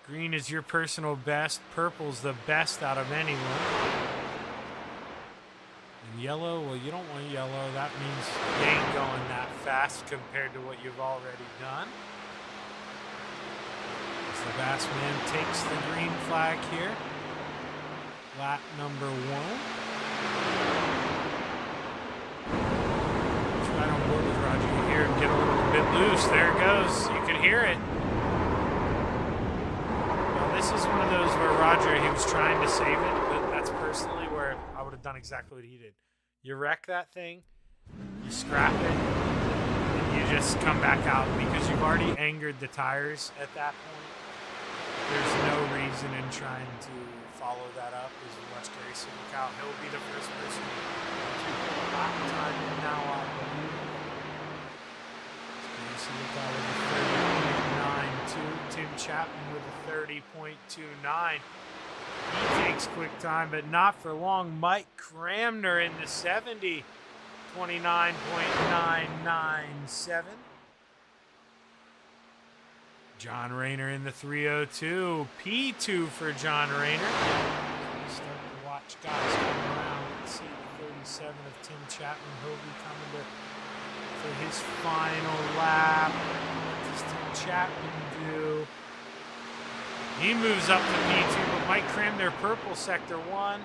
Green is your personal best. Purple's the best out of anyone. And yellow, well, you don't want yellow. That means you ain't going that fast compared to what you've already done. As the Bassman takes the green flag here. Lap number 1. Let's right on board with Roger. You hear him get a little bit loose. There it goes. You can hear it. This is one of those where Roger, he was trying to save it, but that's personally where I would have done exactly what he did. You wreck that thing, you scrap it, and you just come back out because you've already angered the tires at that point. There's no reason in trying to follow that up as you watch Grayson McCall. He'll be the first person to put a lap time in now, I believe. Grayson McCall with a 30.92. Tim Chapman with a 30.29. He takes quick time, but not for long. Mike Cramner in the 70. 29.997. John Rayner in the 302. P2 for John Rayner. Start to watch guys come around. Let's see the 37 of Tim Chapman. He'll be coming for his final lap. What does Tim Chapman do? He moves up to P2, but Mike Cramner, purple sector 1.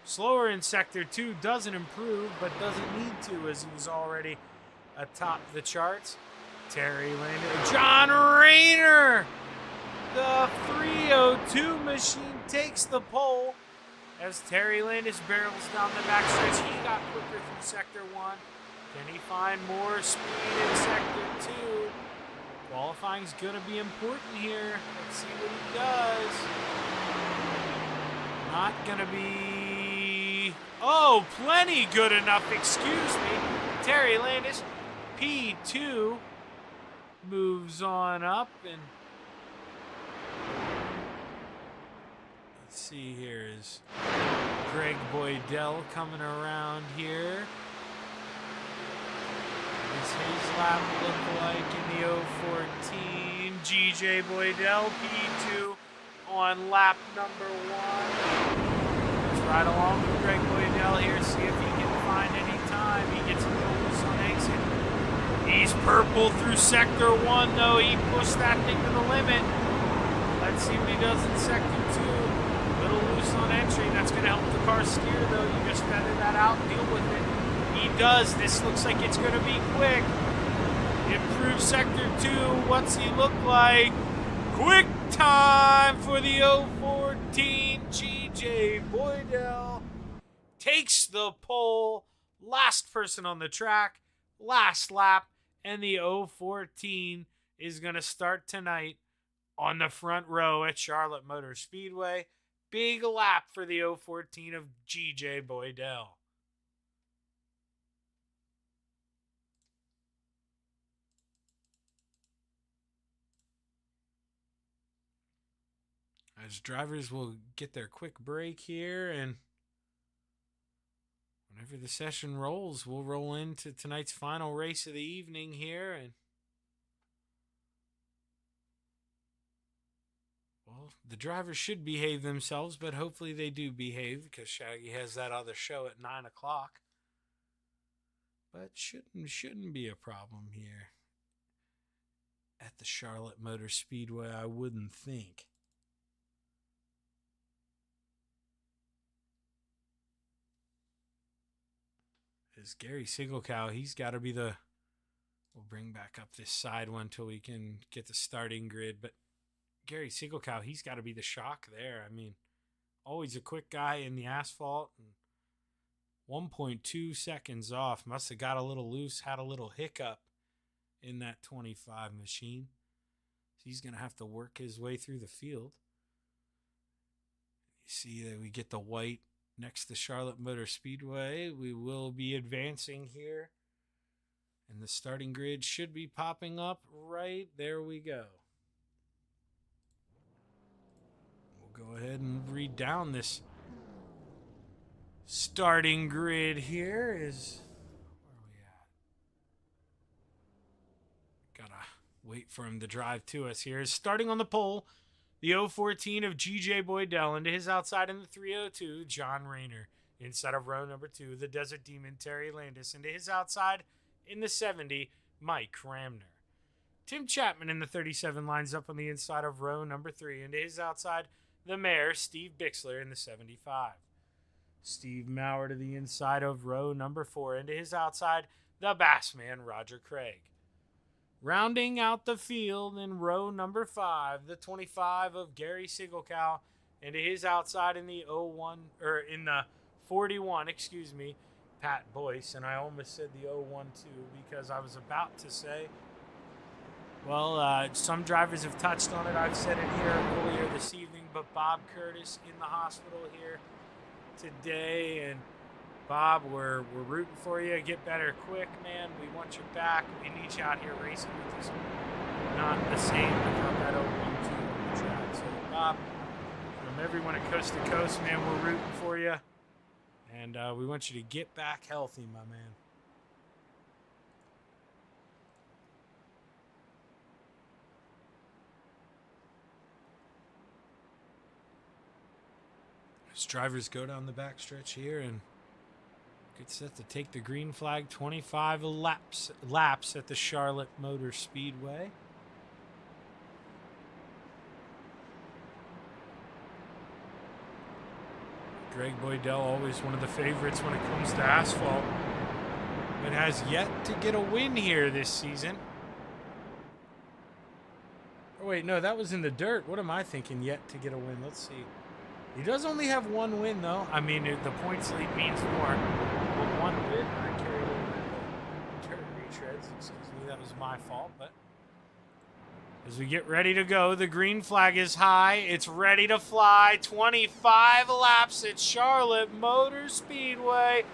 Slower in sector 2, doesn't improve, but doesn't need to as he was already atop the charts. Terry Landis, John Rayner! The 302 machine takes the pole as Terry Landis barrels down the backstretch. He got quicker through sector 1. Can he find more speed in sector 2? Qualifying's going to be important here. Let's see what he does. Not going to be... Oh, plenty good enough. Excuse me. Terry Landis, P2, moves on up. And let's see here is Greg Boydell coming around here. What does his lap look like in the 014? GJ Boydell, P2 on lap number 1. Let's ride along with Greg Boydell here, see if he can find any time. He gets a little loose on exit. He's purple through sector 1, though. He pushed that thing to the limit. Let's see what he does in sector 2. Little loose on entry. That's going to help the car steer, though. You just feather that out and deal with it. He does. This looks like it's going to be quick. Improved sector 2. What's he look like? Quick time for the 014. GJ Boydell takes the pole. Last person on the track. Last lap. And the 014 is going to start tonight on the front row at Charlotte Motor Speedway. Big lap for the 014 of GJ Boydell. As drivers will get their quick break here, and whenever the session rolls, we'll roll into tonight's final race of the evening here. And well, the drivers should behave themselves, but hopefully they do behave because Shaggy has that other show at 9 o'clock. But shouldn't be a problem here at the Charlotte Motor Speedway, I wouldn't think. Is Gary Sigelkow, he's got to be the... We'll bring back up this side one till we can get the starting grid. But Gary Sigelkow, he's got to be the shock there. I mean, always a quick guy in the asphalt. And 1.2 seconds off. Must have got a little loose, had a little hiccup in that 25 machine. So he's going to have to work his way through the field. You see that we get the white next to Charlotte Motor Speedway. We will be advancing here. And the starting grid should be popping up right there. We go. We'll go ahead and read down this starting grid here. Where are we at? Gotta wait for him to drive to us here. Starting on the pole, the 014 of GJ Boydell. Into his outside in the 302, John Rayner. Inside of row number 2, the Desert Demon, Terry Landis. Into his outside in the 70, Mike Ramner. Tim Chapman in the 37 lines up on the inside of row number 3. Into his outside, the Mayor, Steve Bixler in the 75. Steve Maurer to the inside of row number 4. Into his outside, the Bassman, Roger Craig. Rounding out the field in row number 5, the 25 of Gary Sigelkow. Into his outside in the 41, Pat Boyce. And I almost said the 012 because I was about to say, well, some drivers have touched on it. I've said it here earlier this evening, but Bob Curtis in the hospital here today. And Bob, we're rooting for you. Get better quick, man. We want you back. We need you out here racing with us. Not the same without that 012 on the track. So, Bob, from everyone at Coast to Coast, man, we're rooting for you. And we want you to get back healthy, my man. As drivers go down the backstretch here and get set to take the green flag. 25 laps at the Charlotte Motor Speedway. Greg Boydell, always one of the favorites when it comes to asphalt, but has yet to get a win here this season. Oh wait, no, that was in the dirt. What am I thinking? Yet to get a win. Let's see. He does only have one win, though. I mean, the points lead means more. But one win, I carried over the retreads. Excuse me, that was my fault. But As we get ready to go, the green flag is high. It's ready to fly. 25 laps at Charlotte Motor Speedway.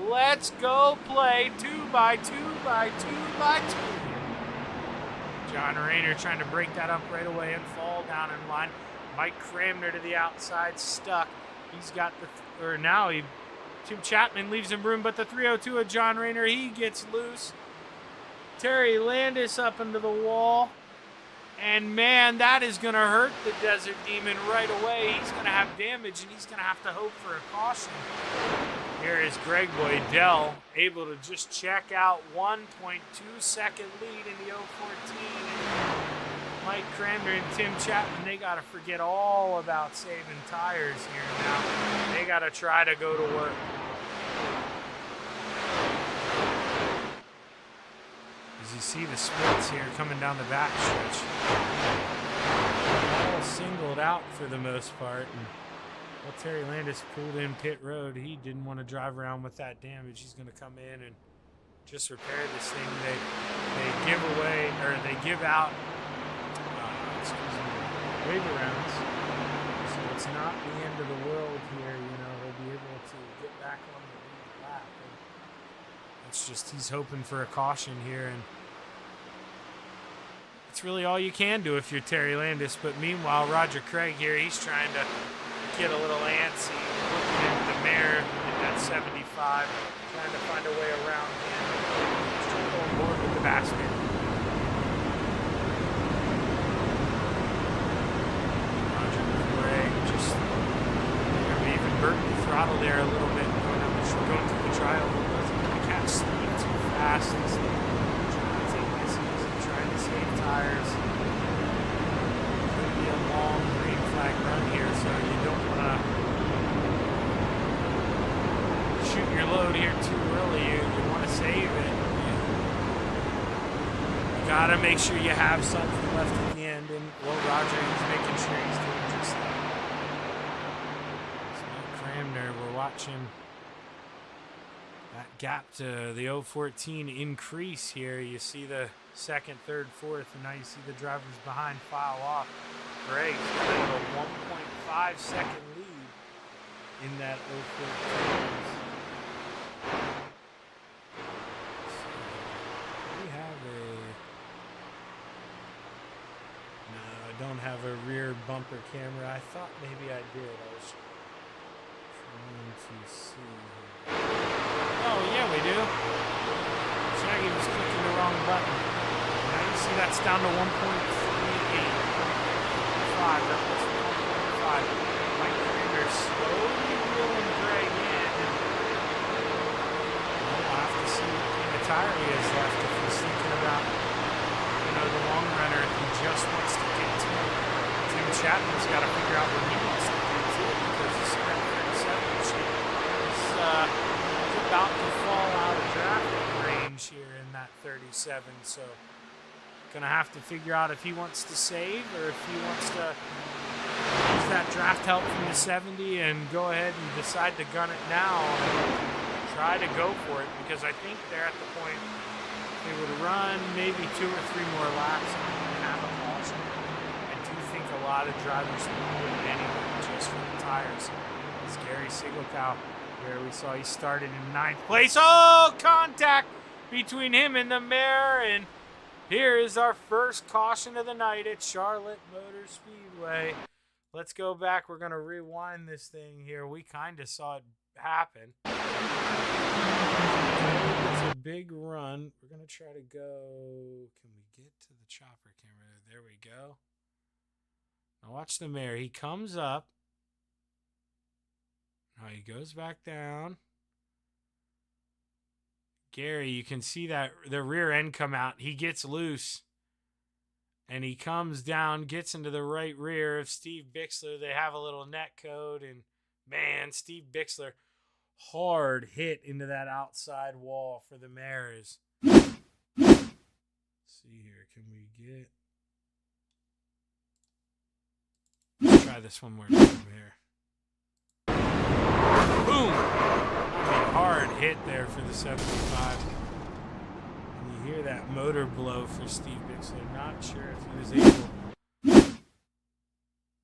Let's go play 2x2x2x2. John Rayner trying to break that up right away and fall down in line. Mike Cramner to the outside, stuck. He's got Tim Chapman leaves him room, but the 302 of John Rayner, he gets loose. Terry Landis up into the wall. And man, that is going to hurt the Desert Demon right away. He's going to have damage, and he's going to have to hope for a caution. Here is Greg Boydell able to just check out 1.2-second lead in the 014. Mike Cramner and Tim Chapman, they got to forget all about saving tires here now. They got to try to go to work. As you see the splits here coming down the backstretch. All singled out for the most part. And well, Terry Landis pulled in pit road. He didn't want to drive around with that damage. He's going to come in and just repair this thing. They give out waiver rounds. So it's not the end of the world here. They'll be able to get back on the lead lap. And it's just he's hoping for a caution here, and it's really all you can do if you're Terry Landis. But meanwhile, Roger Craig here, he's trying to get a little antsy, looking into the mirror in that 75, trying to find a way around him. He's trying to go on board with the basket. Roger Craig just even burnt the throttle there a little bit, going through the trial. He can't speed too fast. Tires. Could be a long green flag run here, so you don't want to shoot your load here too early. You want to save it. You gotta make sure you have something left at the end, and Roger is making sure he's doing just that. So Cramner, we're watching that gap to the 014 increase here. You see the second, third, fourth, and now you see the drivers behind file off. Greg's got a 1.5-second lead in that 014. We have no, I don't have a rear bumper camera. I thought maybe I did. I was trying to see. Oh, yeah, we do. Shaggy was clicking the wrong button. Now you see that's down to 1.38. 5, that was 1.5. Mike Cramner slowly wheeling Greg in. We'll have to see what kind of tire he has left if he's thinking about, the long runner, if he just wants to get to it. Tim Chapman's got to figure out what he wants to do too, because the Sprint 37 is about to fall out of drafting range here in that 37, so gonna have to figure out if he wants to save or if he wants to use that draft help from the 70 and go ahead and decide to gun it now and try to go for it, because I think they're at the point they would run maybe 2 or 3 more laps and have a caution. I do think a lot of drivers would anyway just for the tires. It's Gary Sigelkow. Where we saw he started in 9th place. Oh, contact between him and the mare. And here is our first caution of the night at Charlotte Motor Speedway. Let's go back. We're going to rewind this thing here. We kind of saw it happen. It's a big run. We're going to try to go. Can we get to the chopper camera? There we go. Now watch the mare. He comes up. Now he goes back down. Gary, you can see that the rear end come out. He gets loose. And he comes down, gets into the right rear of Steve Bixler. They have a little net code. And, man, Steve Bixler, hard hit into that outside wall for the mares. Let's see here. Can we get... Let's try this one more time here. Boom! I mean, hard hit there for the 75. And you hear Hear that motor blow for Steve Bixler. Not sure if he was able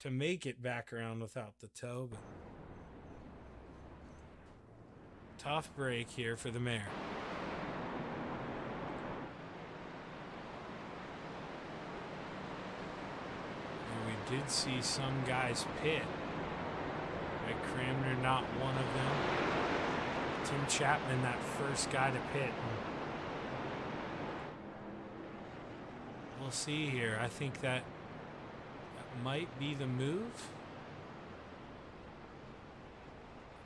to make it back around without the tow, but tough break here for the mare. And we did see some guys pit. Greg Cramner, not one of them. Tim Chapman, that first guy to pit. We'll see here. I think that might be the move.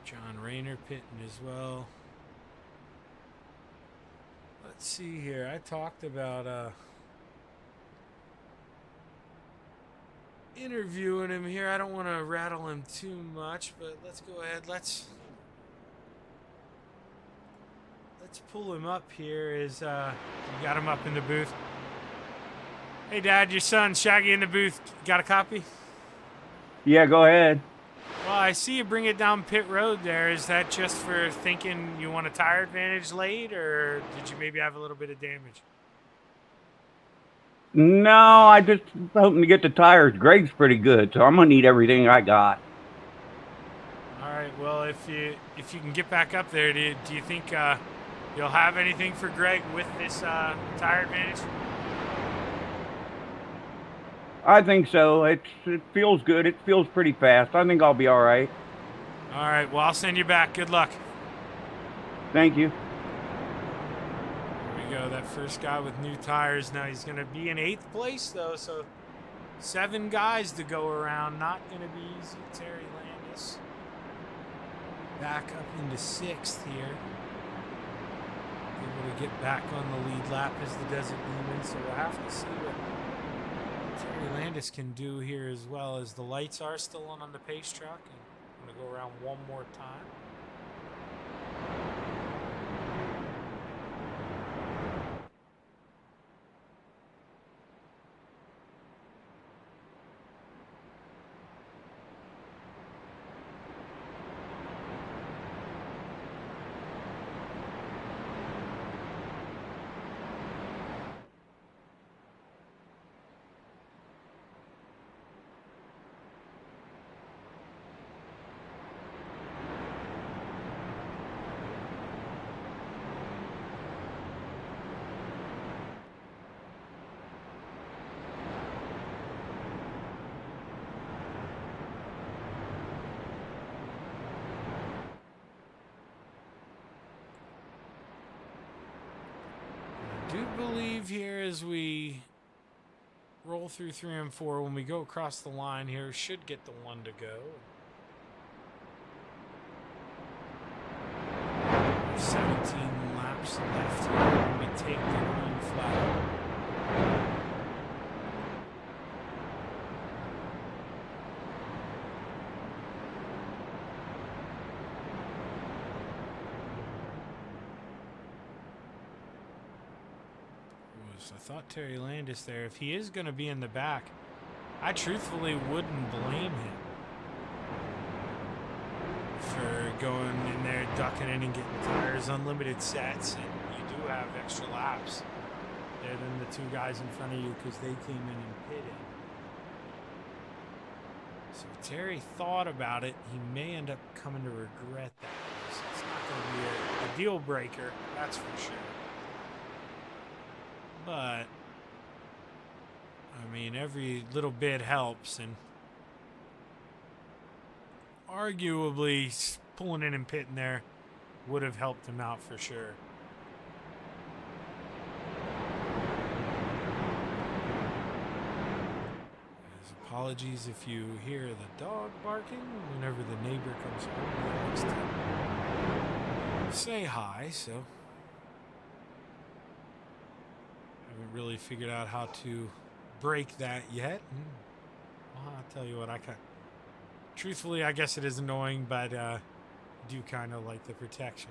John Rayner pitting as well. Let's see here. I talked about interviewing him here. I don't want to rattle him too much, but let's go ahead. Let's pull him up here. You got him up in the booth. Hey, Dad, your son, Shaggy, in the booth. Got a copy? Yeah, go ahead. Well, I see you bring it down pit road there. Is that just for thinking you want a tire advantage late, or did you maybe have a little bit of damage? No, I just hoping to get the tires. Greg's pretty good, so I'm gonna need everything I got. All right. Well, if you can get back up there, do you think you'll have anything for Greg with this tire advantage? I think so. It feels good. It feels pretty fast. I think I'll be all right. All right. Well, I'll send you back. Good luck. Thank you. There we go. That first guy with new tires. Now he's going to be in 8th place, though. So 7 guys to go around. Not going to be easy. Terry Landis back up into 6th here. Able to get back on the lead lap as the Desert Demon. So we'll have to see what Terry Landis can do here, as well as the lights are still on the pace truck. And I'm going to go around one more time. I do believe here, as we roll through 3 and 4, when we go across the line here, should get the 1 to go. 17 laps left here when we take the green flag. I thought Terry Landis there. If he is going to be in the back, I truthfully wouldn't blame him for going in there, ducking in and getting tires, unlimited sets, and you do have extra laps there than the 2 guys in front of you because they came in and pitted. So if Terry thought about it, he may end up coming to regret that. So it's not going to be a deal breaker, that's for sure. But, I mean, every little bit helps, and arguably pulling in and pitting there would have helped him out for sure. Apologies if you hear the dog barking whenever the neighbor comes home. He likes to say hi, so haven't really figured out how to break that yet. Well, I'll tell you what, truthfully, I guess it is annoying, but I do kind of like the protection.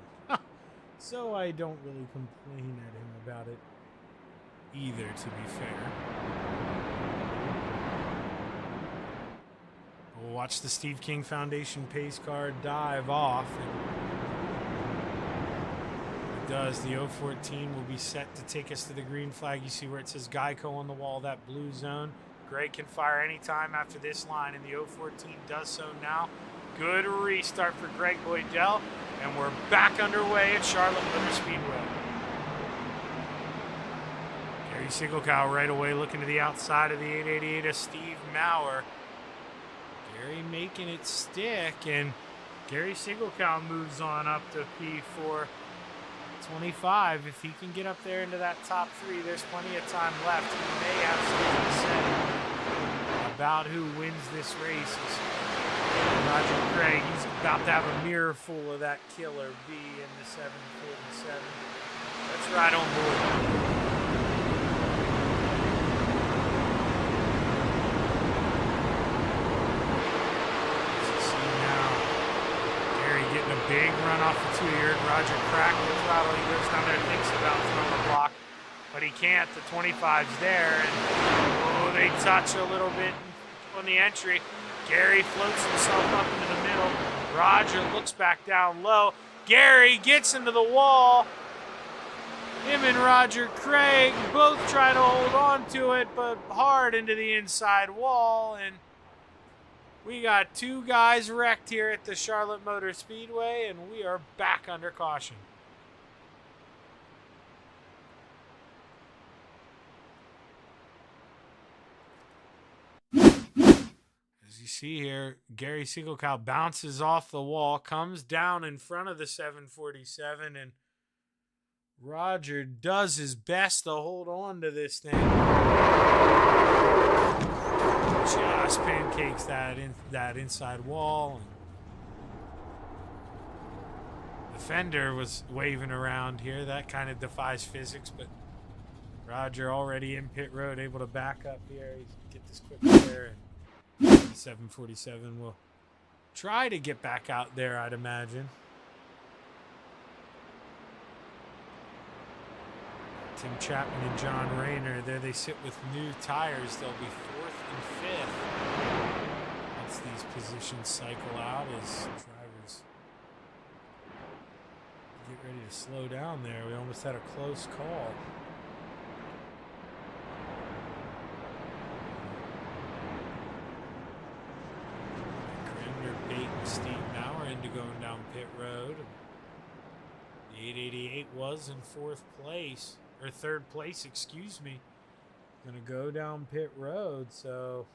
So I don't really complain at him about it either, to be fair. We'll watch the Steve King Foundation pace car dive off. And does. The 014 will be set to take us to the green flag. You see where it says Geico on the wall, that blue zone. Greg can fire anytime after this line, and the 014 does so now. Good restart for Greg Boydell, and we're back underway at Charlotte Motor Speedway. Gary Siegelkow right away looking to the outside of the 888 of Steve Maurer. Gary making it stick, and Gary Siegelkow moves on up to P425. If he can get up there into that top three, there's plenty of time left. He may have something to say about who wins this race. Roger Craig, he's about to have a mirror full of that killer B in the 747. Let's ride on board. Getting a big run off the 2-year. Roger cracked the throttle. He goes down there and thinks about throwing a block, but he can't. The 25's there, and they touch a little bit on the entry. Gary floats himself up into the middle. Roger looks back down low. Gary gets into the wall. Him and Roger Craig both try to hold on to it, but hard into the inside wall, and we got two guys wrecked here at the Charlotte Motor Speedway, and we are back under caution. As you see here, Gary Siegelkow bounces off the wall, comes down in front of the 747, and Roger does his best to hold on to this thing. Just pancakes that inside wall. The fender was waving around here. That kind of defies physics, but Roger already in pit road, able to back up here. He's get this quick there, and the 747 will try to get back out there, I'd imagine. Tim Chapman and John Rayner, there they sit with new tires. They'll be 4th and 5th once these positions cycle out as drivers get ready to slow down there. We almost had a close call. Cranmer, Bate, and Steve Maurer into going down pit road. The 888 was in 4th place. Or 3rd place, excuse me. Gonna go down pit road, so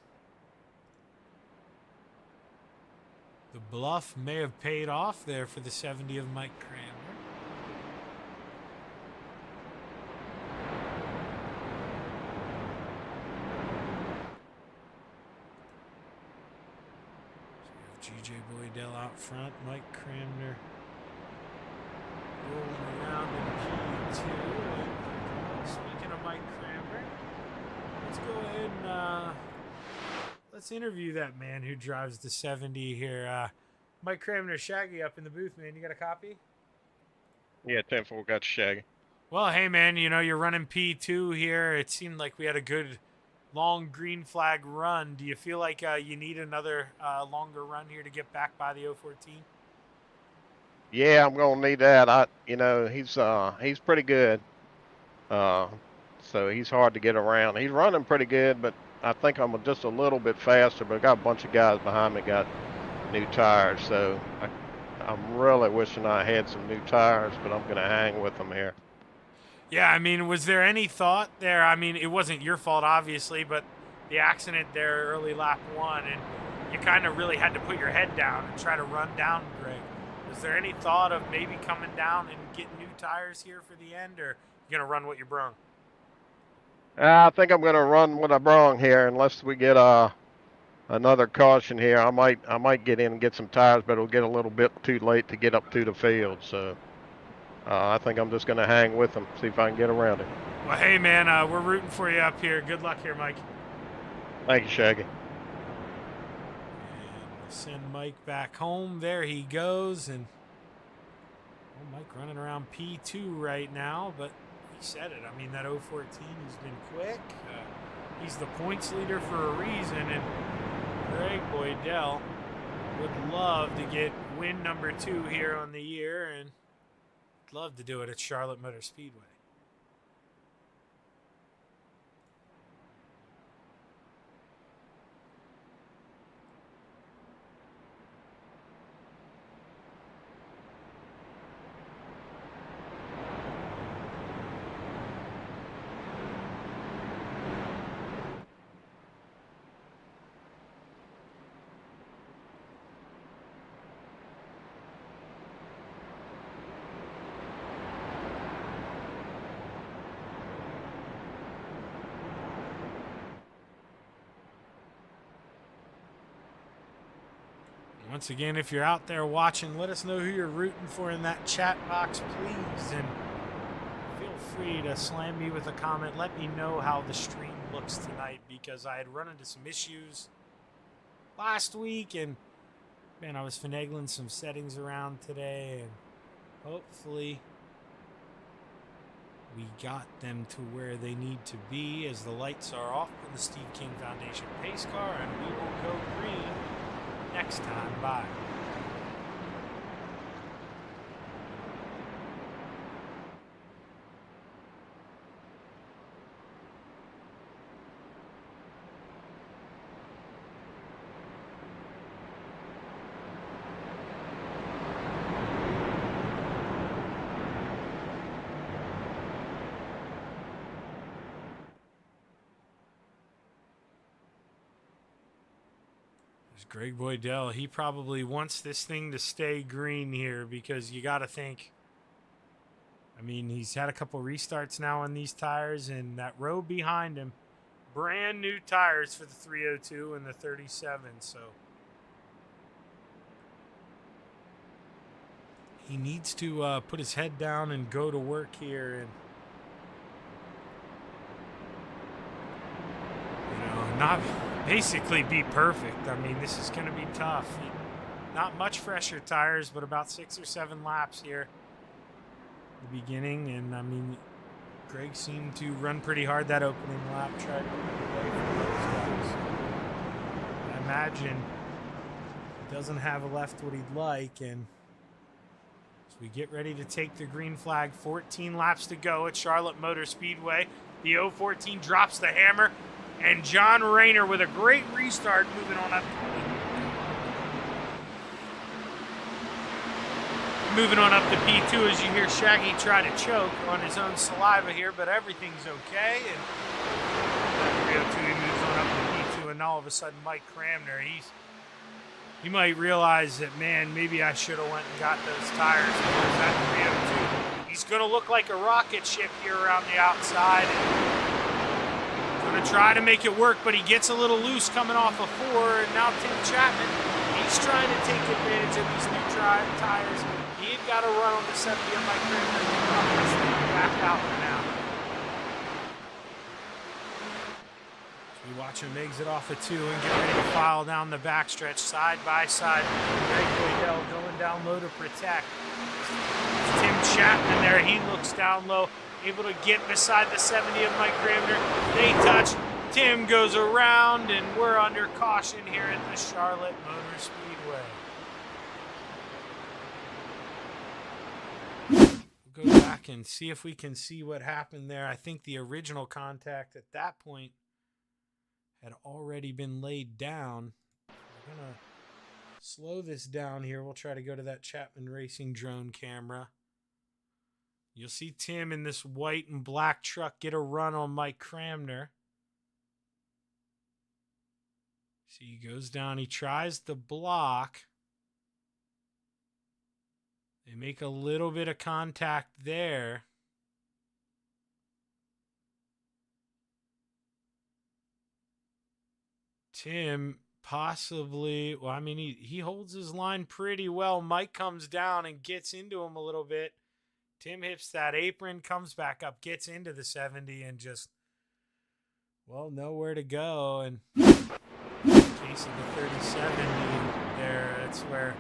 the bluff may have paid off there for the 70 of Mike Cranmer. So we have GJ Boydell out front, Mike Cranmer rolling around in P2. Speaking of Mike Cranmer, let's go ahead and let's interview that man who drives the 70 here. Mike Cranmer, Shaggy up in the booth, man. You got a copy? Yeah, 10-4 got Shaggy. Well, hey, man, you know, you're running P2 here. It seemed like we had a good long green flag run. Do you feel like you need another longer run here to get back by the 014? Yeah, I'm gonna need that. He's pretty good. So he's hard to get around. He's running pretty good, but I think I'm just a little bit faster. But I got a bunch of guys behind me got new tires, so I'm really wishing I had some new tires, but I'm gonna hang with them here. Yeah, I mean, was there any thought there? I mean, it wasn't your fault, obviously, but the accident there early lap 1, and you kind of really had to put your head down and try to run down Greg. Was there any thought of maybe coming down and getting new tires here for the end, or you going to run what you brung? I think I'm going to run what I brung here, unless we get another caution here. I might get in and get some tires, but it'll get a little bit too late to get up to the field. So I think I'm just going to hang with them, see if I can get around it. Well, hey, man, we're rooting for you up here. Good luck here, Mike. Thank you, Shaggy. And we'll send Mike back home. There he goes. And Mike running around P2 right now, but he said it. I mean, that 014 has been quick. He's the points leader for a reason, and Greg Boydell would love to get win number 2 here on the year, and love to do it at Charlotte Motor Speedway. Once again, if you're out there watching, let us know who you're rooting for in that chat box, please. And feel free to slam me with a comment. Let me know how the stream looks tonight, because I had run into some issues last week. And, man, I was finagling some settings around today. And hopefully we got them to where they need to be, as the lights are off for the Steve King Foundation pace car. And we will go green next time by. Greg Boydell, he probably wants this thing to stay green here, because you got to think, I mean, he's had a couple restarts now on these tires, and that row behind him, brand new tires for the 302 and the 37, so he needs to put his head down and go to work here, and not basically be perfect. I mean, this is going to be tough. Not much fresher tires, but about 6 or 7 laps here at the beginning. And, I mean, Greg seemed to run pretty hard that opening lap, tried to get away from those guys. I imagine he doesn't have left what he'd like. And as we get ready to take the green flag, 14 laps to go at Charlotte Motor Speedway. The 014 drops the hammer. And John Rayner with a great restart, moving on up. Moving on up to P2 as you hear Shaggy try to choke on his own saliva here, but everything's okay. And that 302, he moves on up to P2, and all of a sudden Mike Cramner, he might realize that, man, maybe I should have went and got those tires. Because that 302, he's going to look like a rocket ship here around the outside. And going to try to make it work, but he gets a little loose coming off of 4, and now Tim Chapman, he's trying to take advantage of these new tires. He had got to run on the 70 of Mike Cramner, back out for now. So we watch him exit off of 2 and get ready to file down the backstretch side by side. Greg Boydell going down low to protect. Tim Chapman there, he looks down low, able to get beside the 70 of Mike Cramner. They touch. Tim goes around, and we're under caution here at the Charlotte Motor Speedway. We'll go back and see if we can see what happened there. I think the original contact at that point had already been laid down. We're going to slow this down here. We'll try to go to that Chapman Racing drone camera. You'll see Tim in this white and black truck get a run on Mike Cramner. See, he goes down. He tries the block. They make a little bit of contact there. Tim possibly, well, I mean, he holds his line pretty well. Mike comes down and gets into him a little bit. Tim hits that apron, comes back up, gets into the 70, and just, well, nowhere to go. And in the case of the 37 there, that's where,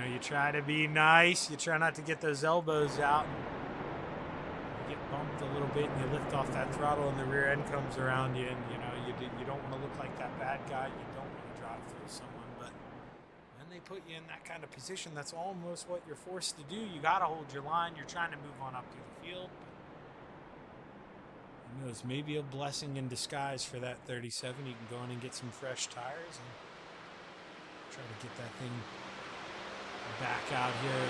you try to be nice. You try not to get those elbows out. You get bumped a little bit, and you lift off that throttle, and the rear end comes around you. And, you don't want to look like that bad guy. You don't want to drive through someone. But when they put you in that kind of position. That's almost what you're forced to do. You got to hold your line. You're trying to move on up through the field. But who knows? Maybe a blessing in disguise for that 37. You can go in and get some fresh tires and try to get that thing back out here,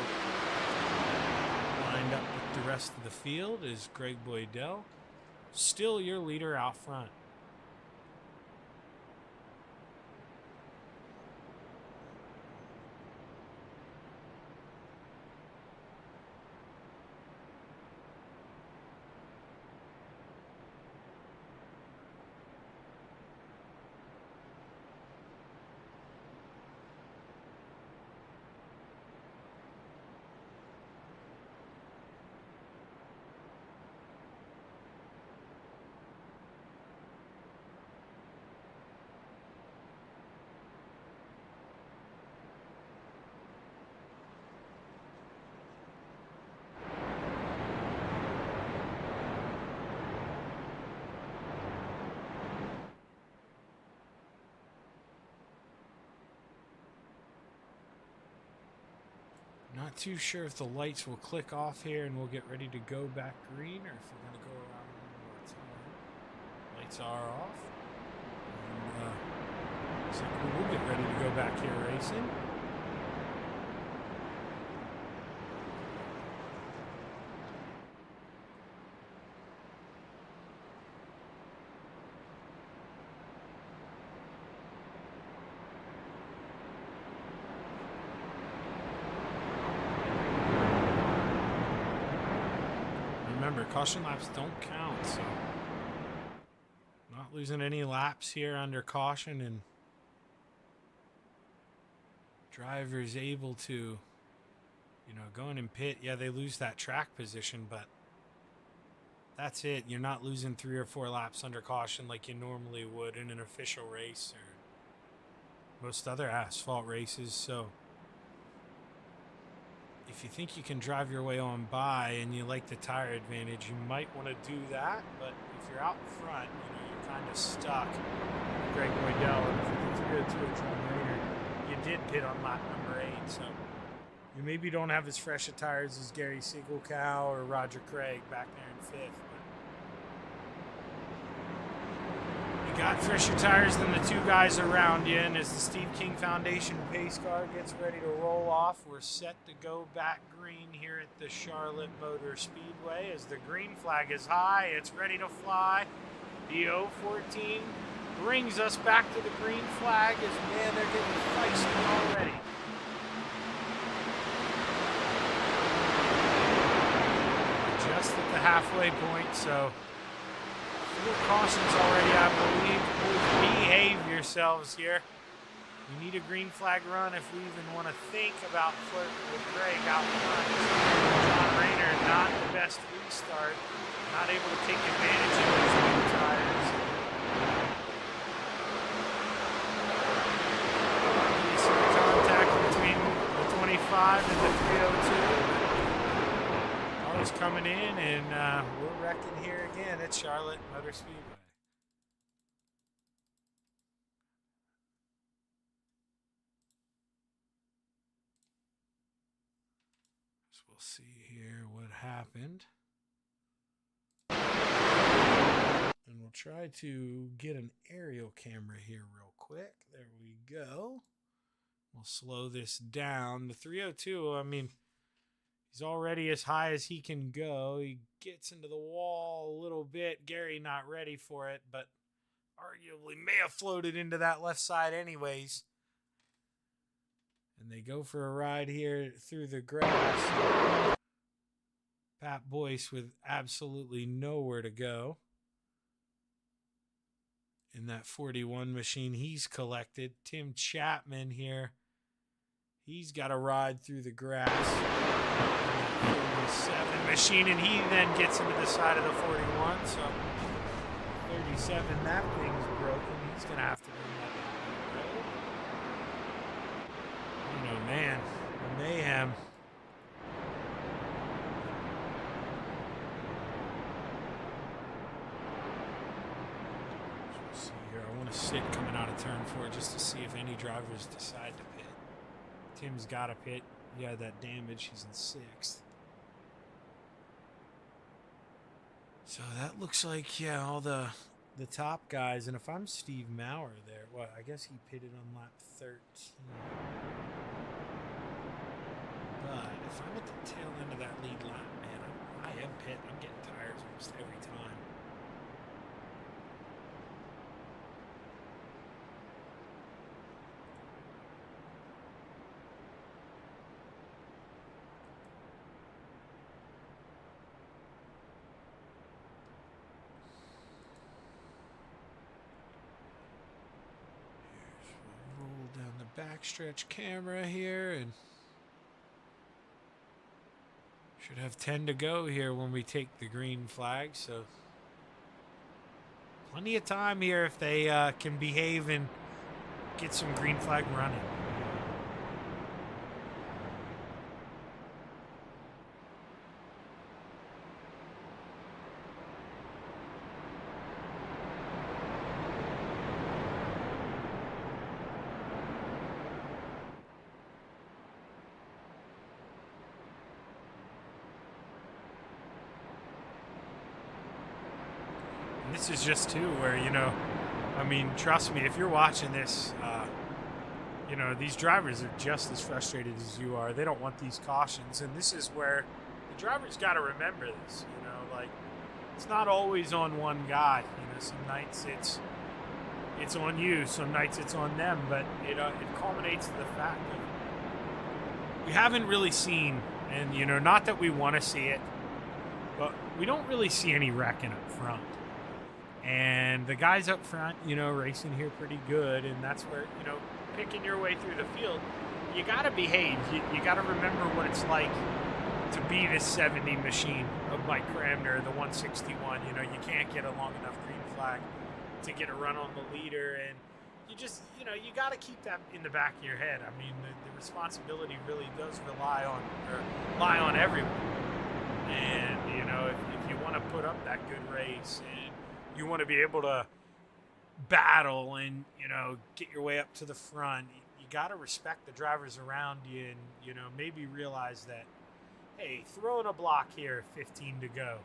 lined up with the rest of the field. Is Greg Boydell still your leader out front? Not too sure if the lights will click off here and we'll get ready to go back green, or if we're going to go around one more time. Lights are off. And, looks like we will get ready to go back here racing. Remember, caution laps don't count, so not losing any laps here under caution, and drivers able to, you know, go in and pit. Yeah, they lose that track position, but that's it. You're not losing 3 or 4 laps under caution like you normally would in an official race or most other asphalt races. So if you think you can drive your way on by and you like the tire advantage, you might want to do that. But if you're out in front, you know, you're kind of stuck. Greg Boydell and 5302 at John Rayner, you did pit on lap number 8, so you maybe don't have as fresh a tires as Gary Siegelcow or Roger Craig back there in 5th. You got fresher tires than the 2 guys around you, and as the Steve King Foundation pace car gets ready to roll off, we're set to go back green here at the Charlotte Motor Speedway. As the green flag is high, it's ready to fly. The 014 brings us back to the green flag, as man, they're getting feisty already. Just at the halfway point, so 4 cautions already, I believe. Behave yourselves here. We need a green flag run if we even want to think about flirting with Greg out front. John Rayner, not the best restart. Not able to take advantage of those new tires. You see the contact between the 25 and the 302. Cars coming in, and we're wrecking here again at Charlotte Motor Speedway. So we'll see here what happened. And we'll try to get an aerial camera here real quick. There we go. We'll slow this down. The 302, I mean, he's already as high as he can go. He gets into the wall a little bit. Gary not ready for it, but arguably may have floated into that left side anyways. And they go for a ride here through the grass. Pat Boyce with absolutely nowhere to go in that 41 machine he's collected. Tim Chapman here, he's got a ride through the grass. 37 machine, and he then gets into the side of the 41. So 37, that thing's broken. He's gonna have to bring that down the road. You know, man, mayhem. See here, I want to sit coming out of turn 4 just to see if any drivers decide to pit. Tim's got a pit. He had that damage. He's in 6th. So that looks like, yeah, all the top guys. And if I'm Steve Maurer there, well, I guess he pitted on lap 13. But if I'm at the tail end of that lead lap, man, I am pit. I'm getting tires almost every time. Roll down the backstretch camera here and should have 10 to go here when we take the green flag, so plenty of time here if they can behave and get some green flag running. This is just too where, you know, I mean, trust me, if you're watching this, you know, these drivers are just as frustrated as you are. They don't want these cautions, and this is where the drivers got to remember this. You know, like, it's not always on one guy. You know, some nights it's on you, some nights it's on them, but it culminates to the fact that we haven't really seen, and you know, not that we want to see it, but we don't really see any wrecking up front. And the guys up front, you know, racing here pretty good, and that's where, you know, picking your way through the field, you got to behave. You got to remember what it's like to be this 70 machine of Mike Cramner, the 161. You know, you can't get a long enough green flag to get a run on the leader, and you just, you know, you got to keep that in the back of your head. I mean, the responsibility really does lie on everyone. And, you know, if you want to put up that good race and you want to be able to battle and, you know, get your way up to the front, you got to respect the drivers around you and, you know, maybe realize that, hey, throwing a block here, 15 to go,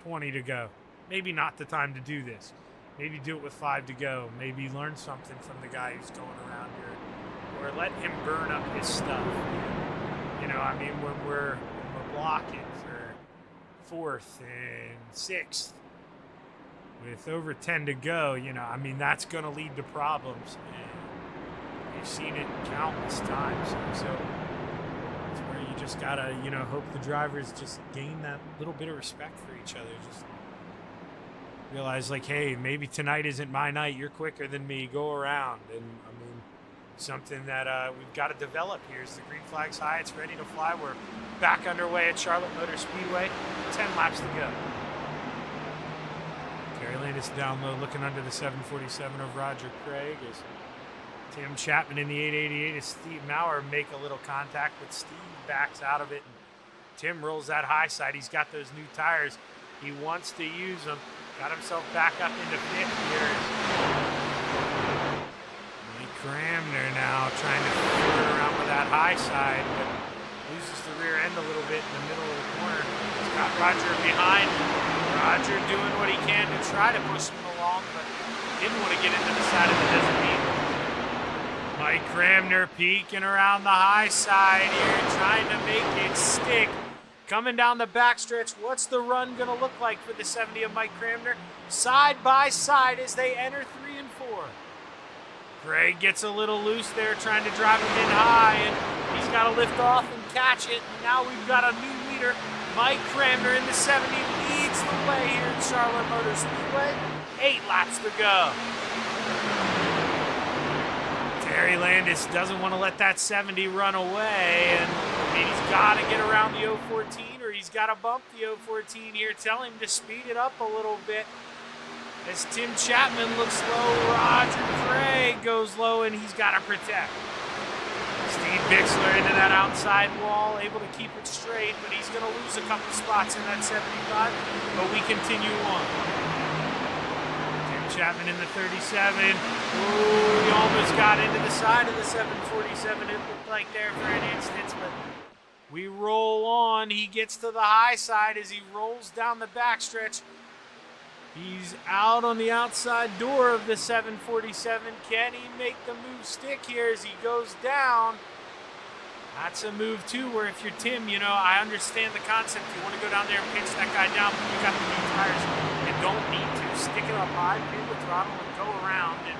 20 to go, maybe not the time to do this. Maybe do it with 5 to go. Maybe learn something from the guy who's going around here, or let him burn up his stuff. You know, I mean, when we're blocking for 4th and 6th, with over 10 to go, you know, I mean, that's going to lead to problems. And we've seen it countless times. So it's where you just got to, you know, hope the drivers just gain that little bit of respect for each other. Just realize, like, hey, maybe tonight isn't my night. You're quicker than me. Go around. And, I mean, something that we've got to develop here is the green flag's high. It's ready to fly. We're back underway at Charlotte Motor Speedway. 10 laps to go. Terry Landis down low, looking under the 747 of Roger Craig as Tim Chapman in the 888 as Steve Maurer make a little contact, but Steve backs out of it. And Tim rolls that high side. He's got those new tires. He wants to use them. Got himself back up into 5th here. Mike Cramner now trying to flirt around with that high side, but loses the rear end a little bit in the middle of the corner. He's got Roger behind. Roger doing what he can to try to push him along, but didn't want to get into the side of the designee. Mike Cramner peeking around the high side here, trying to make it stick. Coming down the backstretch, what's the run going to look like for the 70 of Mike Cramner? Side by side as they enter 3 and 4. Craig gets a little loose there, trying to drive him in high, and he's got to lift off and catch it. And now we've got a new leader. Mike Cramner in the 70 leads the way here at Charlotte Motor Speedway. 8 laps to go. Terry Landis doesn't want to let that 70 run away, and he's got to get around the 014, or he's got to bump the 014 here. Tell him to speed it up a little bit. As Tim Chapman looks low, Roger Craig goes low, and he's got to protect. Steve Bixler into that outside wall, able to keep it straight, but he's going to lose a couple spots in that 75, but we continue on. Tim Chapman in the 37. Ooh, he almost got into the side of the 747. It looked like there for an instant, but we roll on. He gets to the high side as he rolls down the backstretch. He's out on the outside door of the 747. Can he make the move stick here as he goes down? That's a move, too, where if you're Tim, you know, I understand the concept. You want to go down there and pinch that guy down, but you got the new tires and don't need to. Stick it up high, pin the throttle, and go around. And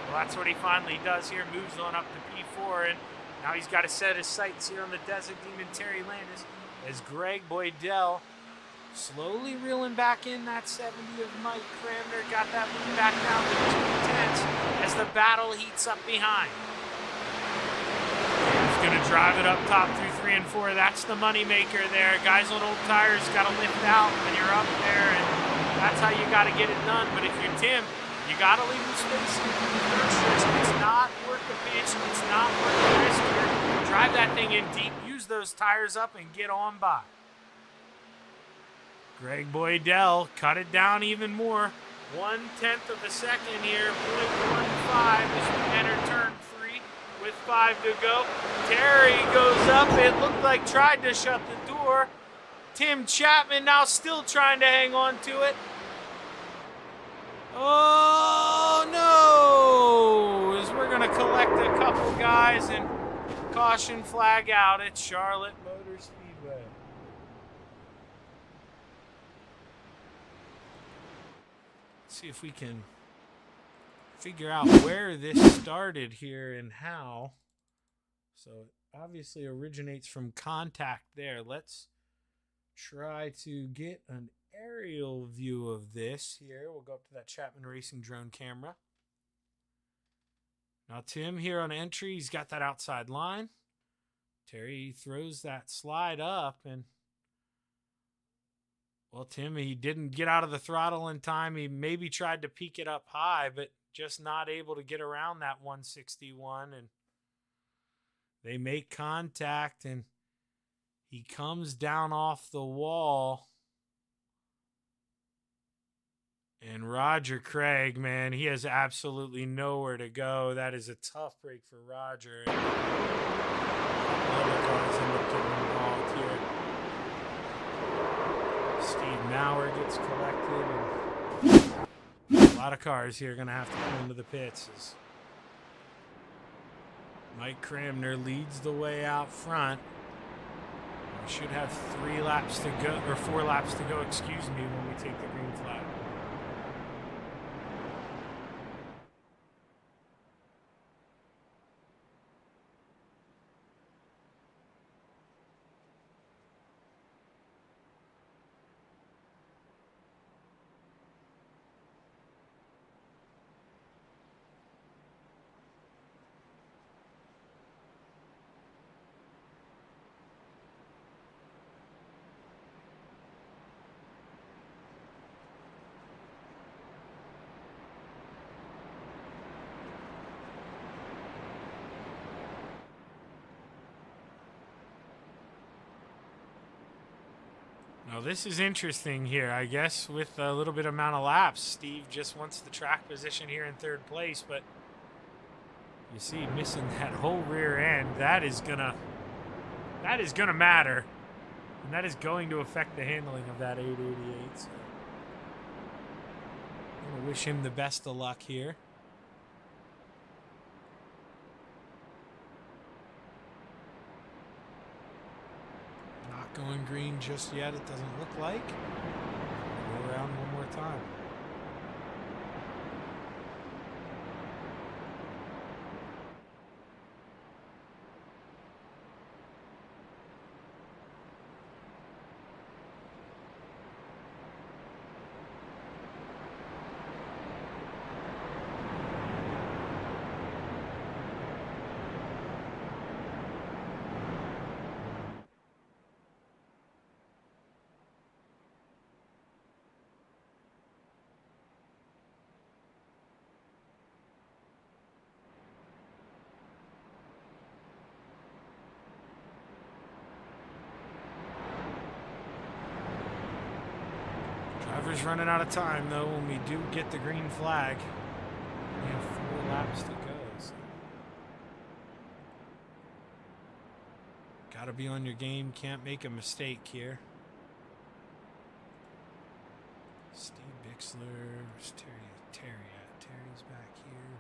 well, that's what he finally does here. Moves on up to P4, and now he's got to set his sights here on the Desert Demon Terry Landis as Greg Boydell slowly reeling back in that 70 of Mike Cramner. Got that lead back down to 2/10 as the battle heats up behind. Going to drive it up top through 3 and 4. That's the money maker there. Guys on old tires got to lift out when you're up there, and that's how you got to get it done. But if you're Tim, you got to leave them space. It's not worth the pinch. It's not worth the risk here. Drive that thing in deep. Use those tires up and get on by. Greg Boydell cut it down even more. 1/10 of a second here. 0.15 as we enter turn 3. With 5 to go. Terry goes up. It looked like tried to shut the door. Tim Chapman now still trying to hang on to it. Oh no! As we're going to collect a couple guys and caution flag out at Charlotte Motor Speedway. Let's see if we can figure out where this started here and how. So it obviously originates from contact there. Let's try to get an aerial view of this here. We'll go up to that Chapman Racing drone camera. Now Tim here on entry, he's got that outside line. Terry throws that slide up, and well, Tim, he didn't get out of the throttle in time. He maybe tried to peak it up high, but just not able to get around that 161, and they make contact, and he comes down off the wall. And Roger Craig, man, he has absolutely nowhere to go. That is a tough break for Roger. And other cars end up getting involved here. Steve Maurer gets collected, and a lot of cars here are going to have to come into the pits. As Mike Cramner leads the way out front. We should have 3 laps to go, or 4 laps to go, excuse me, when we take the green flag. Now this is interesting here, I guess, with a little bit amount of laps. Steve just wants the track position here in 3rd place, but you see missing that whole rear end. That is gonna matter. And that is going to affect the handling of that 888. So I'm gonna wish him the best of luck here. Going green just yet, it doesn't look like. Go around one more time. Drivers running out of time, though, when we do get the green flag. We have 4 laps to go. So. Gotta be on your game. Can't make a mistake here. Steve Bixler. Where's Terry at? Terry's back here.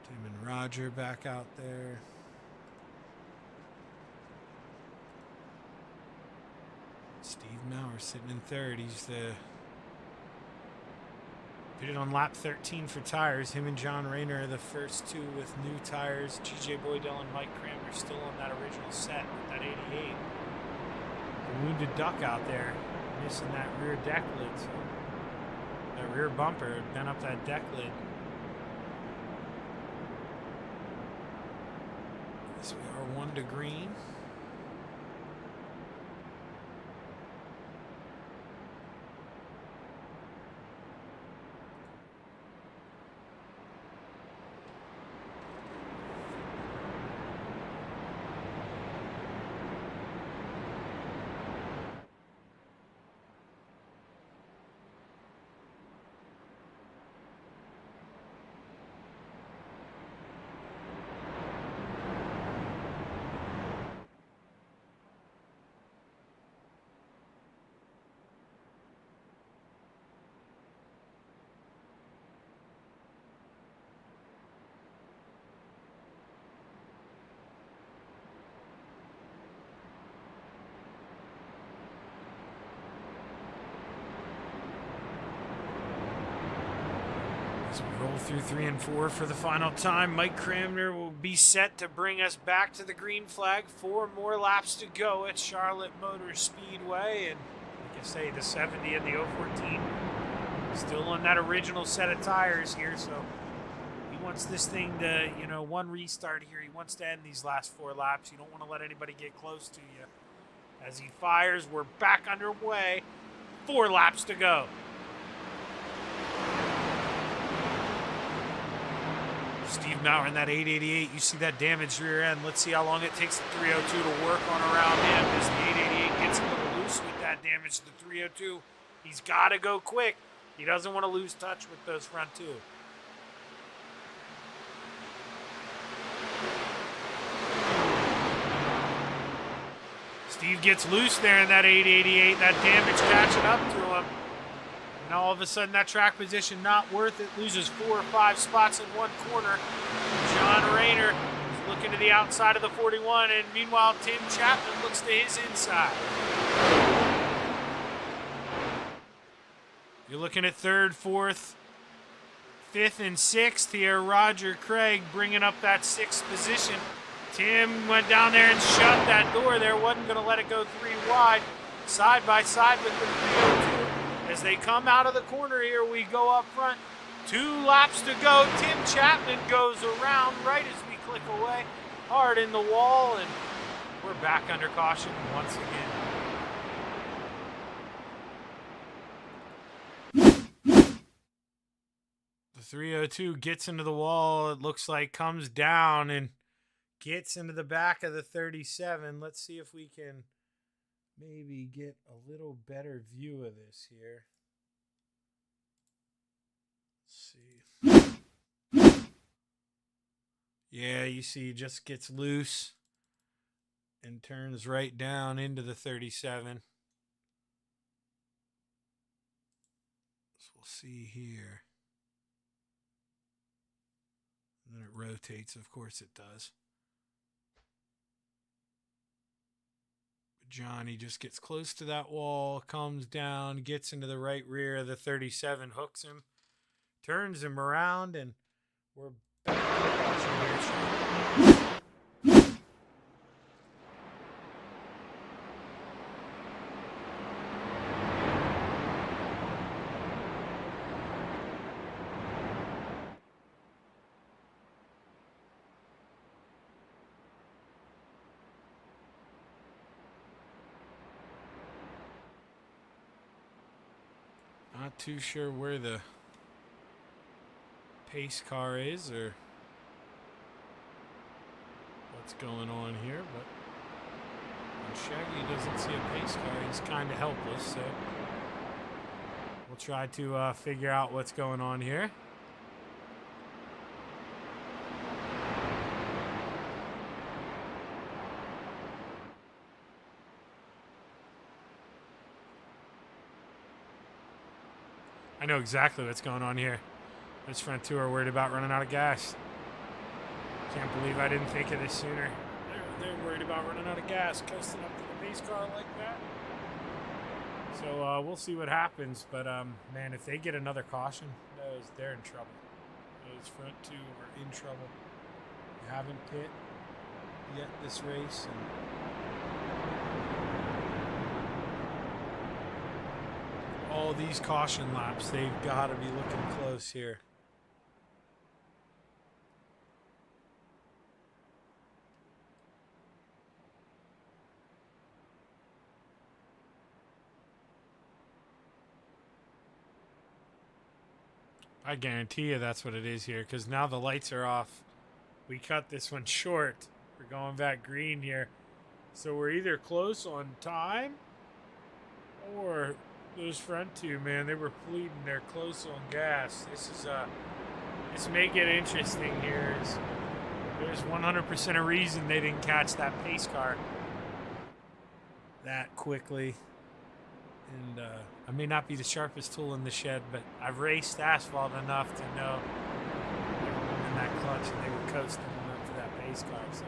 Tim and Roger back out there. Steve Maurer sitting in third. He's the pitted on lap 13 for tires. Him and John Rayner are the first 2 with new tires. GJ Boydell and Mike Cranmer still on that original set with that 88. The wounded duck out there missing that rear deck lid. So that rear bumper bent up that deck lid. So we are 1 to green. As we roll through 3 and 4 for the final time, Mike Cranmer will be set to bring us back to the green flag. 4 more laps to go at Charlotte Motor Speedway. And like I say, the 70 and the 014 still on that original set of tires here. So he wants this thing to, 1 restart here. He wants to end these last 4 laps. You don't want to let anybody get close to you. As he fires, we're back underway. 4 laps to go. Steve Maurer in that 888. You see that damaged rear end. Let's see how long it takes the 302 to work on around him as the 888 gets a little loose with that damage to the 302. He's got to go quick. He doesn't want to lose touch with those front 2. Steve gets loose there in that 888. That damage catching up to him. And all of a sudden, that track position not worth it. Loses 4 or 5 spots in one corner. John Rayner is looking to the outside of the 41, and meanwhile, Tim Chapman looks to his inside. You're looking at 3rd, 4th, 5th, and 6th here. Roger Craig bringing up that 6th position. Tim went down there and shut that door there. Wasn't going to let it go 3 wide. Side by side with the 302. As they come out of the corner here, we go up front. 2 laps to go. Tim Chapman goes around right as we click away. Hard in the wall, and we're back under caution once again. The 302 gets into the wall. It looks like comes down and gets into the back of the 37. Let's see if we can maybe get a little better view of this here. Let's see. Yeah, you see, it just gets loose and turns right down into the 37. So we'll see here. And then it rotates, of course it does. Johnny just gets close to that wall, comes down, gets into the right rear of the 37, hooks him, turns him around, and we're back to caution here. Not too sure where the pace car is or what's going on here, but Shaggy doesn't see a pace car. He's kind of helpless, so we'll try to figure out what's going on here. I know exactly what's going on here. Those front two are worried about running out of gas. Can't believe I didn't think of this sooner. They're worried about running out of gas, coasting up to the pace car like that. So we'll see what happens. But man, if they get another caution, they're in trouble. Those front two are in trouble. They haven't pit yet this race, and all these caution laps, they've got to be looking close here. I guarantee you that's what it is here, because now the lights are off. We cut this one short. We're going back green here. So we're either close on time, or those front two, man, they were pleading they're close on gas. This may get interesting here. There's 100% a reason they didn't catch that pace car that quickly. And I may not be the sharpest tool in the shed, but I've raced asphalt enough to know they were in that clutch and they were coasting up to that pace car. So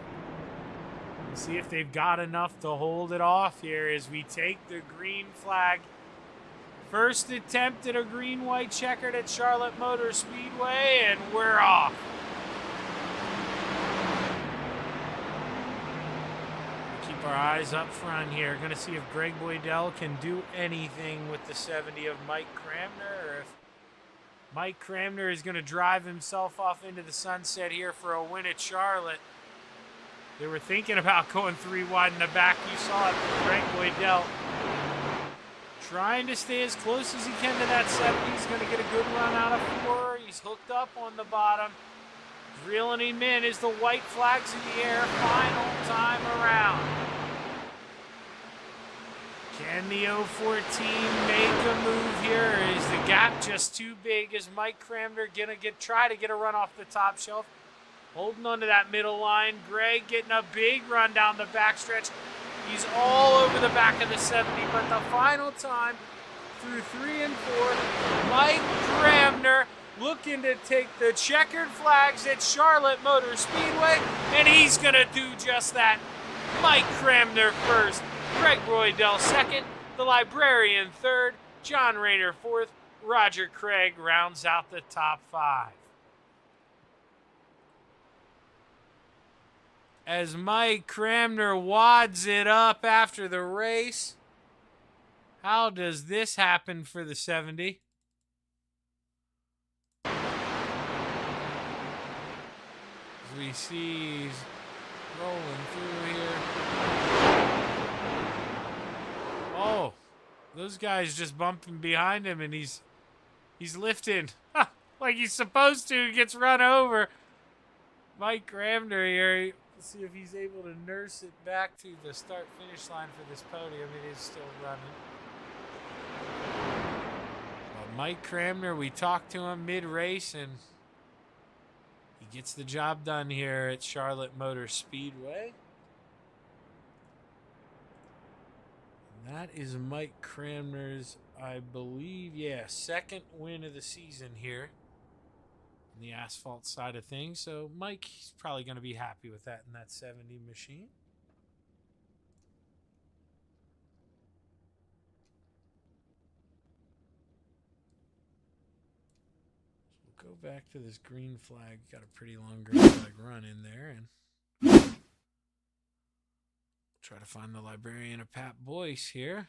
we'll see if they've got enough to hold it off here as we take the green flag. First attempt at a green-white checkered at Charlotte Motor Speedway, and we're off. Keep our eyes up front here. Going to see if Greg Boydell can do anything with the 70 of Mike Cramner, or if Mike Cramner is going to drive himself off into the sunset here for a win at Charlotte. They were thinking about going 3 wide in the back. You saw it from Greg Boydell. Trying to stay as close as he can to that 70. He's going to get a good run out of 4. He's hooked up on the bottom. Reeling him in as the white flag's in the air. Final time around. Can the 014 make a move here? Or is the gap just too big? Is Mike Cramner going to try to get a run off the top shelf? Holding onto that middle line. Greg getting a big run down the backstretch. He's all over the back of the 70, but the final time through 3 and 4, Mike Cramner looking to take the checkered flags at Charlotte Motor Speedway, and he's going to do just that. Mike Cramner first, Greg Boydell second, the Librarian third, John Rayner fourth, Roger Craig rounds out the top 5. As Mike Cramner wads it up after the race. How does this happen for the 70? As we see he's rolling through here. Oh, those guys just bumping behind him, and he's lifting like he's supposed to. He gets run over. Mike Cramner here. Let's see if he's able to nurse it back to the start-finish line for this podium. It is still running. Well, Mike Cramner, we talked to him mid-race, and he gets the job done here at Charlotte Motor Speedway. And that is Mike Cramner's, I believe, second win of the season here. The asphalt side of things. So Mike, he's probably going to be happy with that in that 70 machine. So we'll go back to this green flag. Got a pretty long green flag run in there, and try to find the Librarian of Pat Boyce here.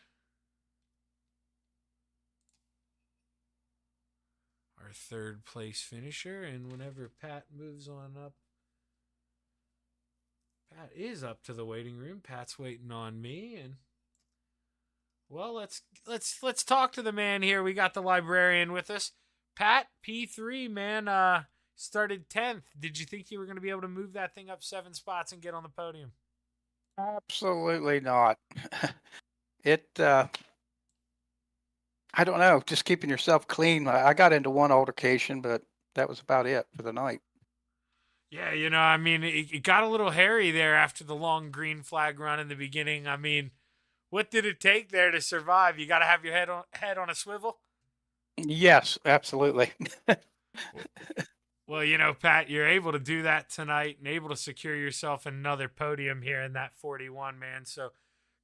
Our third place finisher, and whenever Pat moves on up, Pat is up to the waiting room. Pat's waiting on me, and well, let's talk to the man here. We got the Librarian with us. Pat, P3, man, started 10th. Did you think you were going to be able to move that thing up 7 spots and get on the podium? Absolutely not. I don't know, just keeping yourself clean. I got into one altercation, but that was about it for the night. Yeah, I mean, it got a little hairy there after the long green flag run in the beginning. I mean, what did it take there to survive? You got to have your head on a swivel. Yes, absolutely. Well, Pat, you're able to do that tonight and able to secure yourself another podium here in that 41, man. So,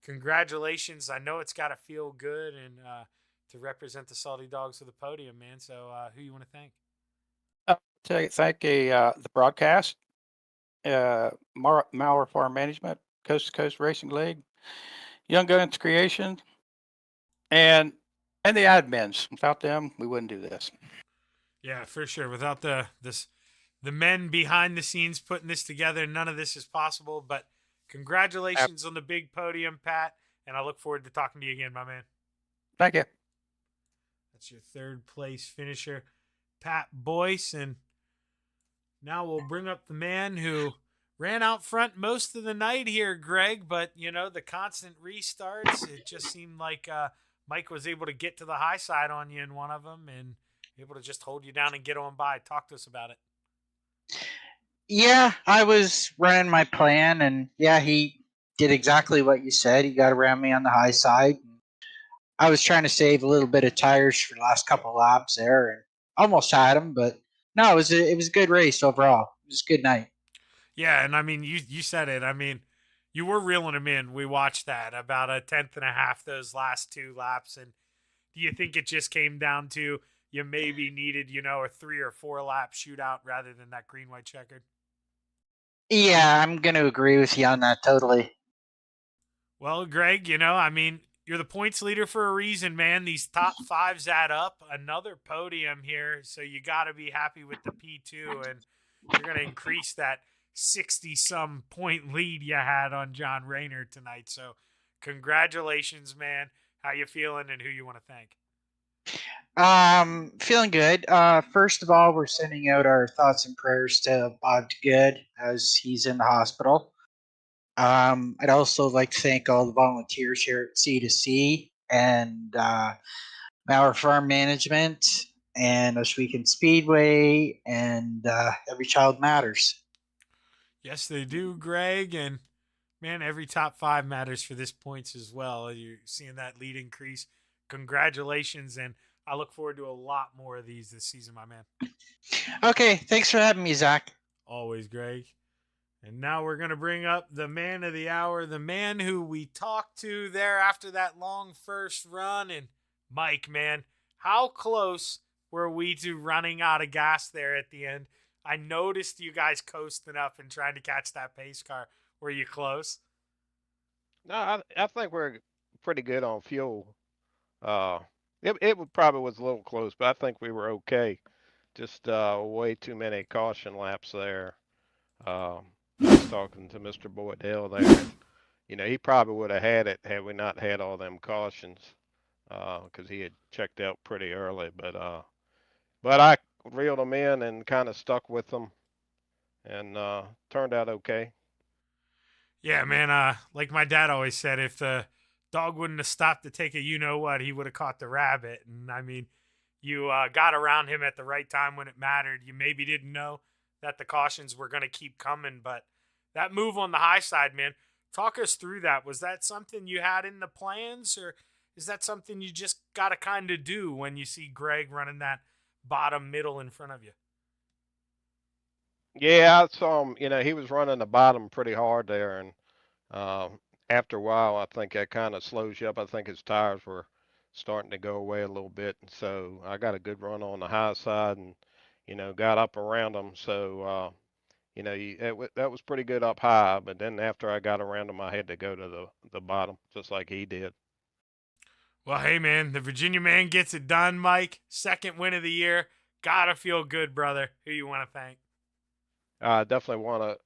congratulations. I know it's got to feel good and to represent the Salty Dogs to the podium, man. So, who you want to thank? Thank the broadcast, Mauer Farm Management, Coast to Coast Racing League, Young Guns Creation, and the admins. Without them, we wouldn't do this. Yeah, for sure. Without the men behind the scenes putting this together, none of this is possible. But congratulations on the big podium, Pat, and I look forward to talking to you again, my man. Thank you. That's your third place finisher, Pat Boyce, and now we'll bring up the man who ran out front most of the night here, Greg. But the constant restarts, it just seemed like Mike was able to get to the high side on you in one of them and able to just hold you down and get on by. Talk to us about it. Yeah, I was running my plan, and yeah, he did exactly what you said. He got around me on the high side. I was trying to save a little bit of tires for the last couple of laps there, and almost had him, but no, it was a good race overall. It was a good night. Yeah, and I mean, you said it. I mean, you were reeling him in. We watched that about a tenth and a half those last two laps, and do you think it just came down to you maybe needed, a 3 or 4 lap shootout rather than that green white checkered? Yeah, I'm going to agree with you on that totally. Well, Greg, I mean, you're the points leader for a reason, man. These top fives add up. Another podium here, so you got to be happy with the P2, and you're going to increase that 60-some point lead you had on John Rayner tonight. So congratulations, man. How you feeling and who you want to thank? Feeling good. First of all, we're sending out our thoughts and prayers to Bob Good as he's in the hospital. I'd also like to thank all the volunteers here at C2C and Mauer Farm Management and Oswego Speedway and Every Child Matters. Yes, they do, Greg. And man, every top 5 matters for this points as well. You're seeing that lead increase. Congratulations, and I look forward to a lot more of these this season, my man. Okay, thanks for having me, Zach. Always, Greg. And now we're going to bring up the man of the hour, the man who we talked to there after that long first run. And Mike, man, how close were we to running out of gas there at the end? I noticed you guys coasting up and trying to catch that pace car. Were you close? No, I think we're pretty good on fuel. It probably was a little close, but I think we were okay. Just way too many caution laps there. I was talking to Mr. Boydell there. He probably would have had it had we not had all them cautions, because he had checked out pretty early. But I reeled them in and kind of stuck with them, and turned out okay. Yeah, man. Like my dad always said, if the dog wouldn't have stopped to take a you-know-what, he would have caught the rabbit. And, I mean, you got around him at the right time when it mattered. You maybe didn't know that the cautions were going to keep coming, but that move on the high side, man, talk us through that. Was that something you had in the plans, or is that something you just got to kind of do when you see Greg running that bottom middle in front of you? Yeah, I saw him. He was running the bottom pretty hard there, and after a while, I think that kind of slows you up. I think his tires were starting to go away a little bit, and so I got a good run on the high side, and got up around him. So that was pretty good up high. But then after I got around him, I had to go to the bottom, just like he did. Well, hey, man, the Virginia man gets it done, Mike. Second win of the year. Gotta feel good, brother. Who you want to thank? I definitely want to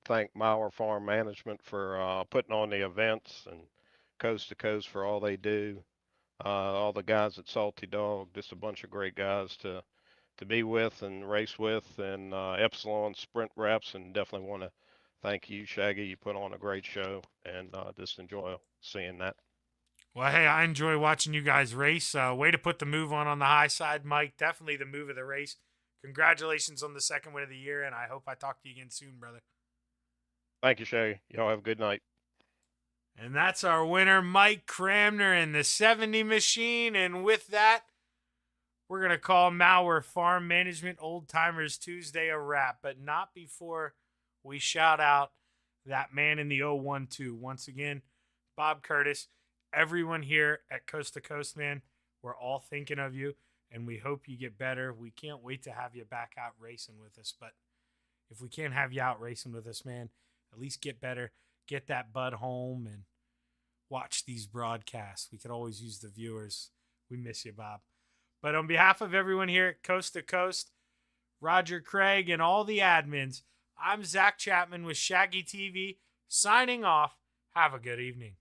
thank Mauer Farm Management for putting on the events, and Coast to Coast for all they do. All the guys at Salty Dog, just a bunch of great guys to be with and race with, and Epsilon Sprint Reps, and definitely want to thank you, Shaggy. You put on a great show, and just enjoy seeing that. Well, hey, I enjoy watching you guys race. Way to put the move on the high side, Mike. Definitely the move of the race. Congratulations on the second win of the year, and I hope I talk to you again soon, brother. Thank you, Shaggy. Y'all have a good night. And that's our winner, Mike Cramner in the 70 machine. And with that, we're going to call Malware Farm Management Old Timers Tuesday a wrap, but not before we shout out that man in the 012. Once again, Bob Curtis, everyone here at Coast to Coast, man, we're all thinking of you, and we hope you get better. We can't wait to have you back out racing with us, but if we can't have you out racing with us, man, at least get better, get that bud home, and watch these broadcasts. We could always use the viewers. We miss you, Bob. But on behalf of everyone here at Coast to Coast, Roger Craig, and all the admins, I'm Zach Chapman with Shaggy TV, signing off. Have a good evening.